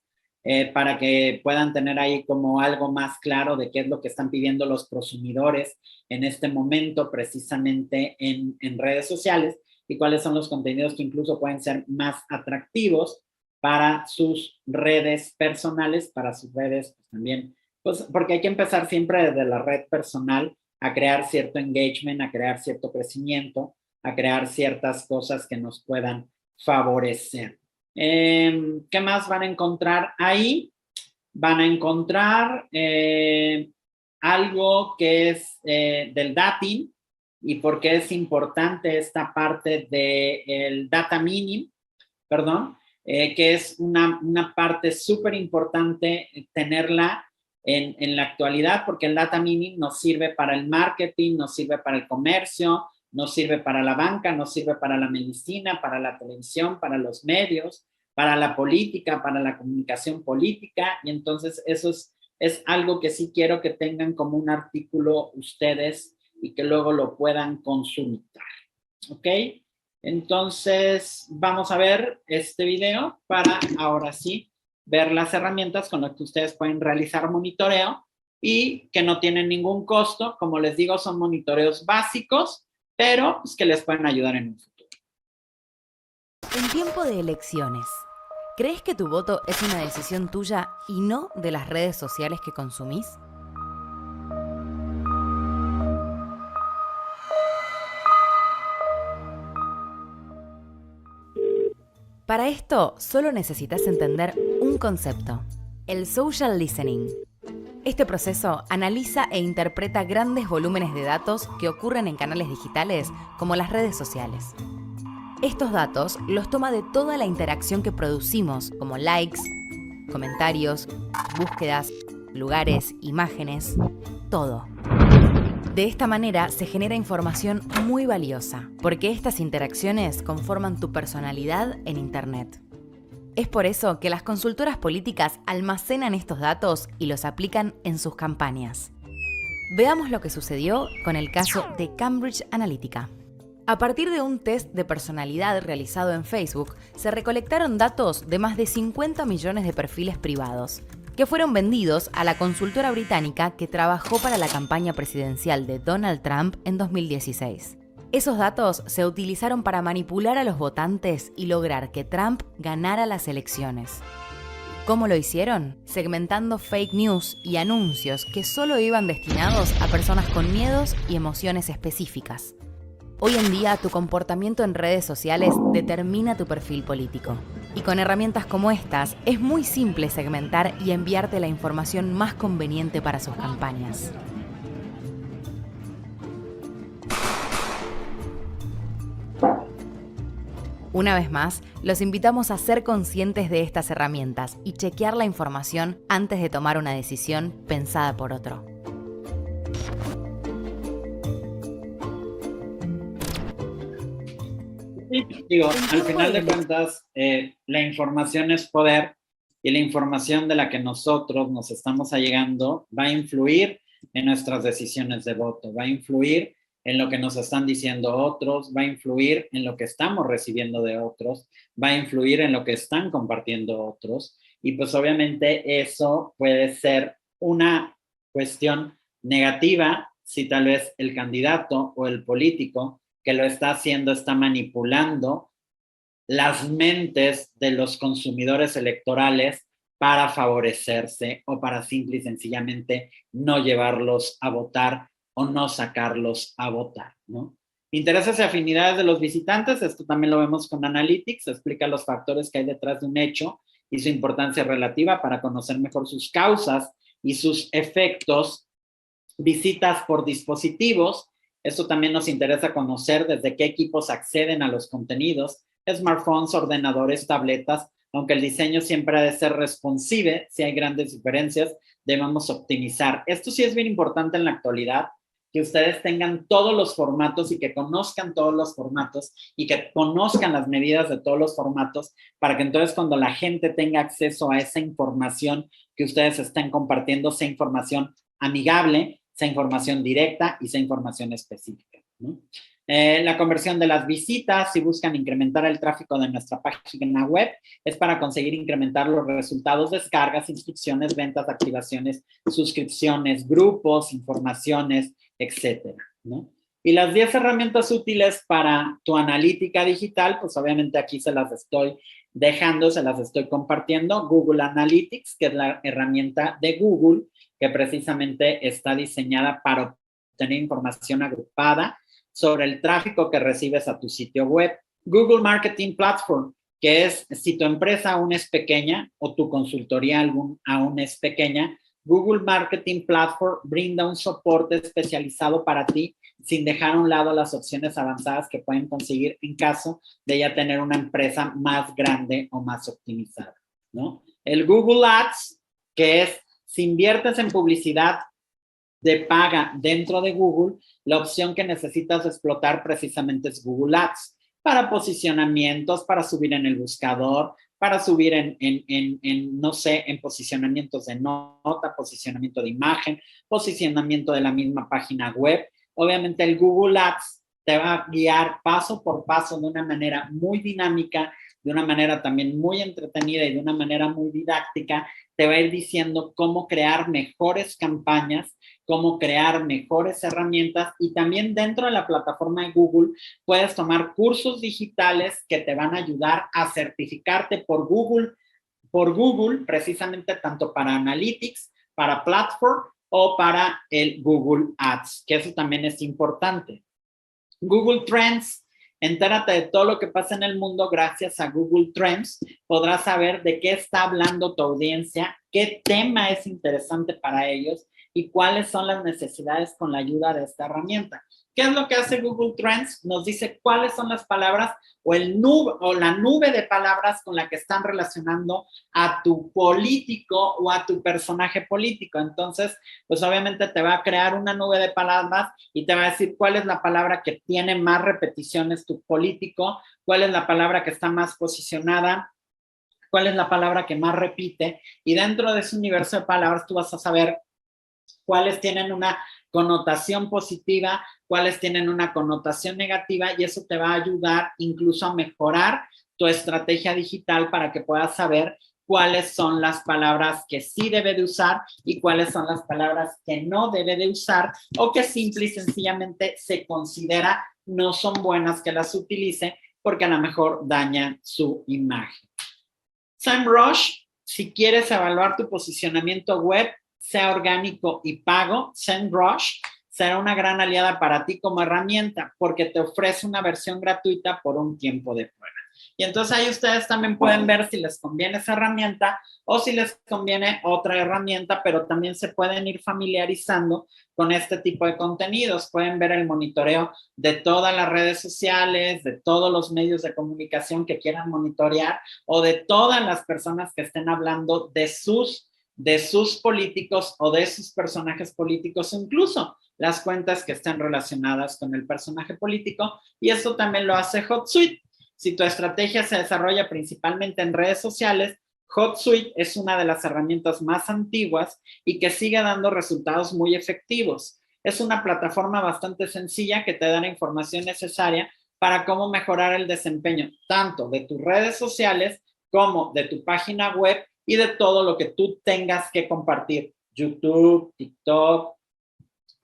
para que puedan tener ahí como algo más claro de qué es lo que están pidiendo los prosumidores en este momento precisamente en redes sociales y cuáles son los contenidos que incluso pueden ser más atractivos para sus redes personales, para sus redes pues, también, pues, porque hay que empezar siempre desde la red personal a crear cierto engagement, a crear cierto crecimiento, a crear ciertas cosas que nos puedan favorecer. ¿Qué más van a encontrar ahí? Van a encontrar algo que es del dating y por qué es importante esta parte del data mining, perdón, que es una parte súper importante tenerla en la actualidad, porque el data mining nos sirve para el marketing, nos sirve para el comercio, nos sirve para la banca, nos sirve para la medicina, para la televisión, para los medios, para la política, para la comunicación política, y entonces eso es algo que sí quiero que tengan como un artículo ustedes y que luego lo puedan consultar, ¿ok? Entonces vamos a ver este video para ahora sí ver las herramientas con las que ustedes pueden realizar monitoreo y que no tienen ningún costo. Como les digo, son monitoreos básicos, pero pues, que les pueden ayudar en un futuro. En tiempo de elecciones, ¿crees que tu voto es una decisión tuya y no de las redes sociales que consumís? Para esto, solo necesitas entender un concepto: el social listening. Este proceso analiza e interpreta grandes volúmenes de datos que ocurren en canales digitales como las redes sociales. Estos datos los toma de toda la interacción que producimos, como likes, comentarios, búsquedas, lugares, imágenes, todo. De esta manera se genera información muy valiosa, porque estas interacciones conforman tu personalidad en Internet. Es por eso que las consultoras políticas almacenan estos datos y los aplican en sus campañas. Veamos lo que sucedió con el caso de Cambridge Analytica. A partir de un test de personalidad realizado en Facebook, se recolectaron datos de más de 50 millones de perfiles privados, que fueron vendidos a la consultora británica que trabajó para la campaña presidencial de Donald Trump en 2016. Esos datos se utilizaron para manipular a los votantes y lograr que Trump ganara las elecciones. ¿Cómo lo hicieron? Segmentando fake news y anuncios que solo iban destinados a personas con miedos y emociones específicas. Hoy en día, tu comportamiento en redes sociales determina tu perfil político. Y con herramientas como estas, es muy simple segmentar y enviarte la información más conveniente para sus campañas. Una vez más, los invitamos a ser conscientes de estas herramientas y chequear la información antes de tomar una decisión pensada por otro. Sí, digo, al final de cuentas, la información es poder y la información de la que nosotros nos estamos allegando va a influir en nuestras decisiones de voto, va a influir en lo que nos están diciendo otros, va a influir en lo que estamos recibiendo de otros, va a influir en lo que están compartiendo otros. Y pues obviamente eso puede ser una cuestión negativa si tal vez el candidato o el político que lo está haciendo está manipulando las mentes de los consumidores electorales para favorecerse o para simple y sencillamente no llevarlos a votar o no sacarlos a votar, ¿no? Intereses y afinidades de los visitantes, esto también lo vemos con Analytics, explica los factores que hay detrás de un hecho y su importancia relativa para conocer mejor sus causas y sus efectos. Visitas por dispositivos, esto también nos interesa conocer desde qué equipos acceden a los contenidos, smartphones, ordenadores, tabletas, aunque el diseño siempre ha de ser responsive, si hay grandes diferencias, debemos optimizar. Esto sí es bien importante en la actualidad, que ustedes tengan todos los formatos y que conozcan todos los formatos y que conozcan las medidas de todos los formatos para que entonces cuando la gente tenga acceso a esa información que ustedes estén compartiendo, sea información amigable, sea información directa y sea información específica, ¿no? La conversión de las visitas, si buscan incrementar el tráfico de nuestra página web, es para conseguir incrementar los resultados, descargas, inscripciones, ventas, activaciones, suscripciones, grupos, informaciones, etcétera, ¿no? Y las 10 herramientas útiles para tu analítica digital, pues obviamente aquí se las estoy dejando, se las estoy compartiendo. Google Analytics, que es la herramienta de Google, que precisamente está diseñada para obtener información agrupada sobre el tráfico que recibes a tu sitio web. Google Marketing Platform, que es si tu empresa aún es pequeña o tu consultoría aún es pequeña, Google Marketing Platform brinda un soporte especializado para ti sin dejar a un lado las opciones avanzadas que pueden conseguir en caso de ya tener una empresa más grande o más optimizada, ¿no? El Google Ads, que es si inviertes en publicidad de paga dentro de Google, la opción que necesitas explotar precisamente es Google Ads para posicionamientos, para subir en el buscador, para subir no sé, en posicionamientos de nota, posicionamiento de imagen, posicionamiento de la misma página web. Obviamente el Google Ads te va a guiar paso por paso de una manera muy dinámica, de una manera también muy entretenida y de una manera muy didáctica. Te va a ir diciendo cómo crear mejores campañas, cómo crear mejores herramientas y también dentro de la plataforma de Google puedes tomar cursos digitales que te van a ayudar a certificarte por Google precisamente tanto para Analytics, para Platform o para el Google Ads, que eso también es importante. Google Trends, entérate de todo lo que pasa en el mundo gracias a Google Trends. Podrás saber de qué está hablando tu audiencia, qué tema es interesante para ellos y cuáles son las necesidades con la ayuda de esta herramienta. ¿Qué es lo que hace Google Trends? Nos dice cuáles son las palabras o la nube de palabras con la que están relacionando a tu político o a tu personaje político. Entonces, pues obviamente te va a crear una nube de palabras y te va a decir cuál es la palabra que tiene más repeticiones tu político, cuál es la palabra que está más posicionada, cuál es la palabra que más repite, y dentro de ese universo de palabras tú vas a saber cuáles tienen una connotación positiva, cuáles tienen una connotación negativa, y eso te va a ayudar incluso a mejorar tu estrategia digital para que puedas saber cuáles son las palabras que sí debe de usar y cuáles son las palabras que no debe de usar o que simple y sencillamente se considera no son buenas que las utilice porque a lo mejor dañan su imagen. SEMrush, si quieres evaluar tu posicionamiento web, sea orgánico y pago, SEMrush será una gran aliada para ti como herramienta porque te ofrece una versión gratuita por un tiempo de prueba. Y entonces ahí ustedes también pueden ver si les conviene esa herramienta o si les conviene otra herramienta, pero también se pueden ir familiarizando con este tipo de contenidos. Pueden ver el monitoreo de todas las redes sociales, de todos los medios de comunicación que quieran monitorear o de todas las personas que estén hablando de sus políticos o de sus personajes políticos, incluso las cuentas que estén relacionadas con el personaje político, y eso también lo hace HotSuite. Si tu estrategia se desarrolla principalmente en redes sociales, HotSuite es una de las herramientas más antiguas y que sigue dando resultados muy efectivos. Es una plataforma bastante sencilla que te da la información necesaria para cómo mejorar el desempeño tanto de tus redes sociales como de tu página web y de todo lo que tú tengas que compartir. YouTube, TikTok,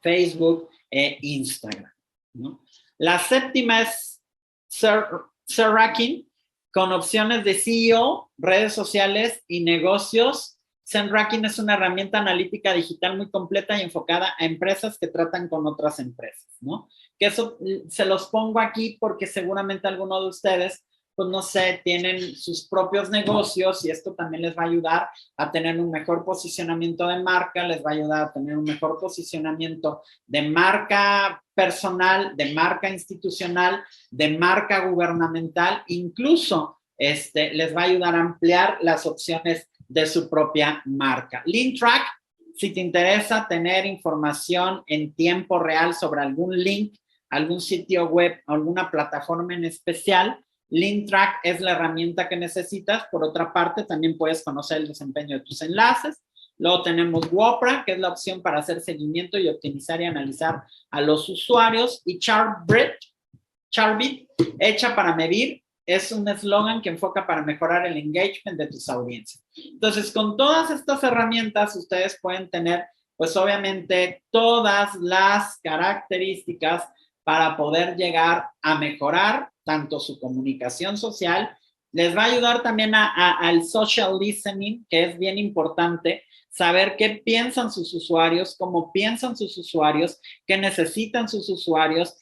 Facebook e Instagram, ¿no? La séptima es SEMrush, con opciones de SEO, redes sociales y negocios. SEMrush es una herramienta analítica digital muy completa y enfocada a empresas que tratan con otras empresas, ¿no? Que eso se los pongo aquí porque seguramente alguno de ustedes, pues no sé, tienen sus propios negocios y esto también les va a ayudar a tener un mejor posicionamiento de marca, les va a ayudar a tener un mejor posicionamiento de marca personal, de marca institucional, de marca gubernamental, incluso les va a ayudar a ampliar las opciones de su propia marca. Linktrack, si te interesa tener información en tiempo real sobre algún link, algún sitio web, alguna plataforma en especial, Linktrack es la herramienta que necesitas. Por otra parte, también puedes conocer el desempeño de tus enlaces. Luego tenemos Wopra, que es la opción para hacer seguimiento y optimizar y analizar a los usuarios. Y Chartbit, hecha para medir, es un eslogan que enfoca para mejorar el engagement de tus audiencias. Entonces, con todas estas herramientas, ustedes pueden tener, pues obviamente, todas las características para poder llegar a mejorar tanto su comunicación social. Les va a ayudar también al social listening, que es bien importante, saber qué piensan sus usuarios, cómo piensan sus usuarios, qué necesitan sus usuarios,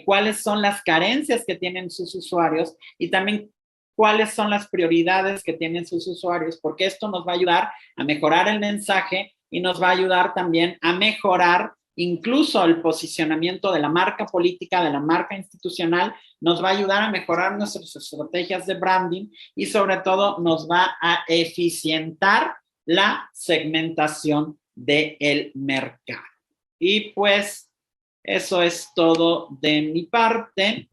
cuáles son las carencias que tienen sus usuarios y también cuáles son las prioridades que tienen sus usuarios, porque esto nos va a ayudar a mejorar el mensaje y nos va a ayudar también a mejorar incluso el posicionamiento de la marca política, de la marca institucional, nos va a ayudar a mejorar nuestras estrategias de branding y sobre todo nos va a eficientar la segmentación del mercado. Y pues eso es todo de mi parte.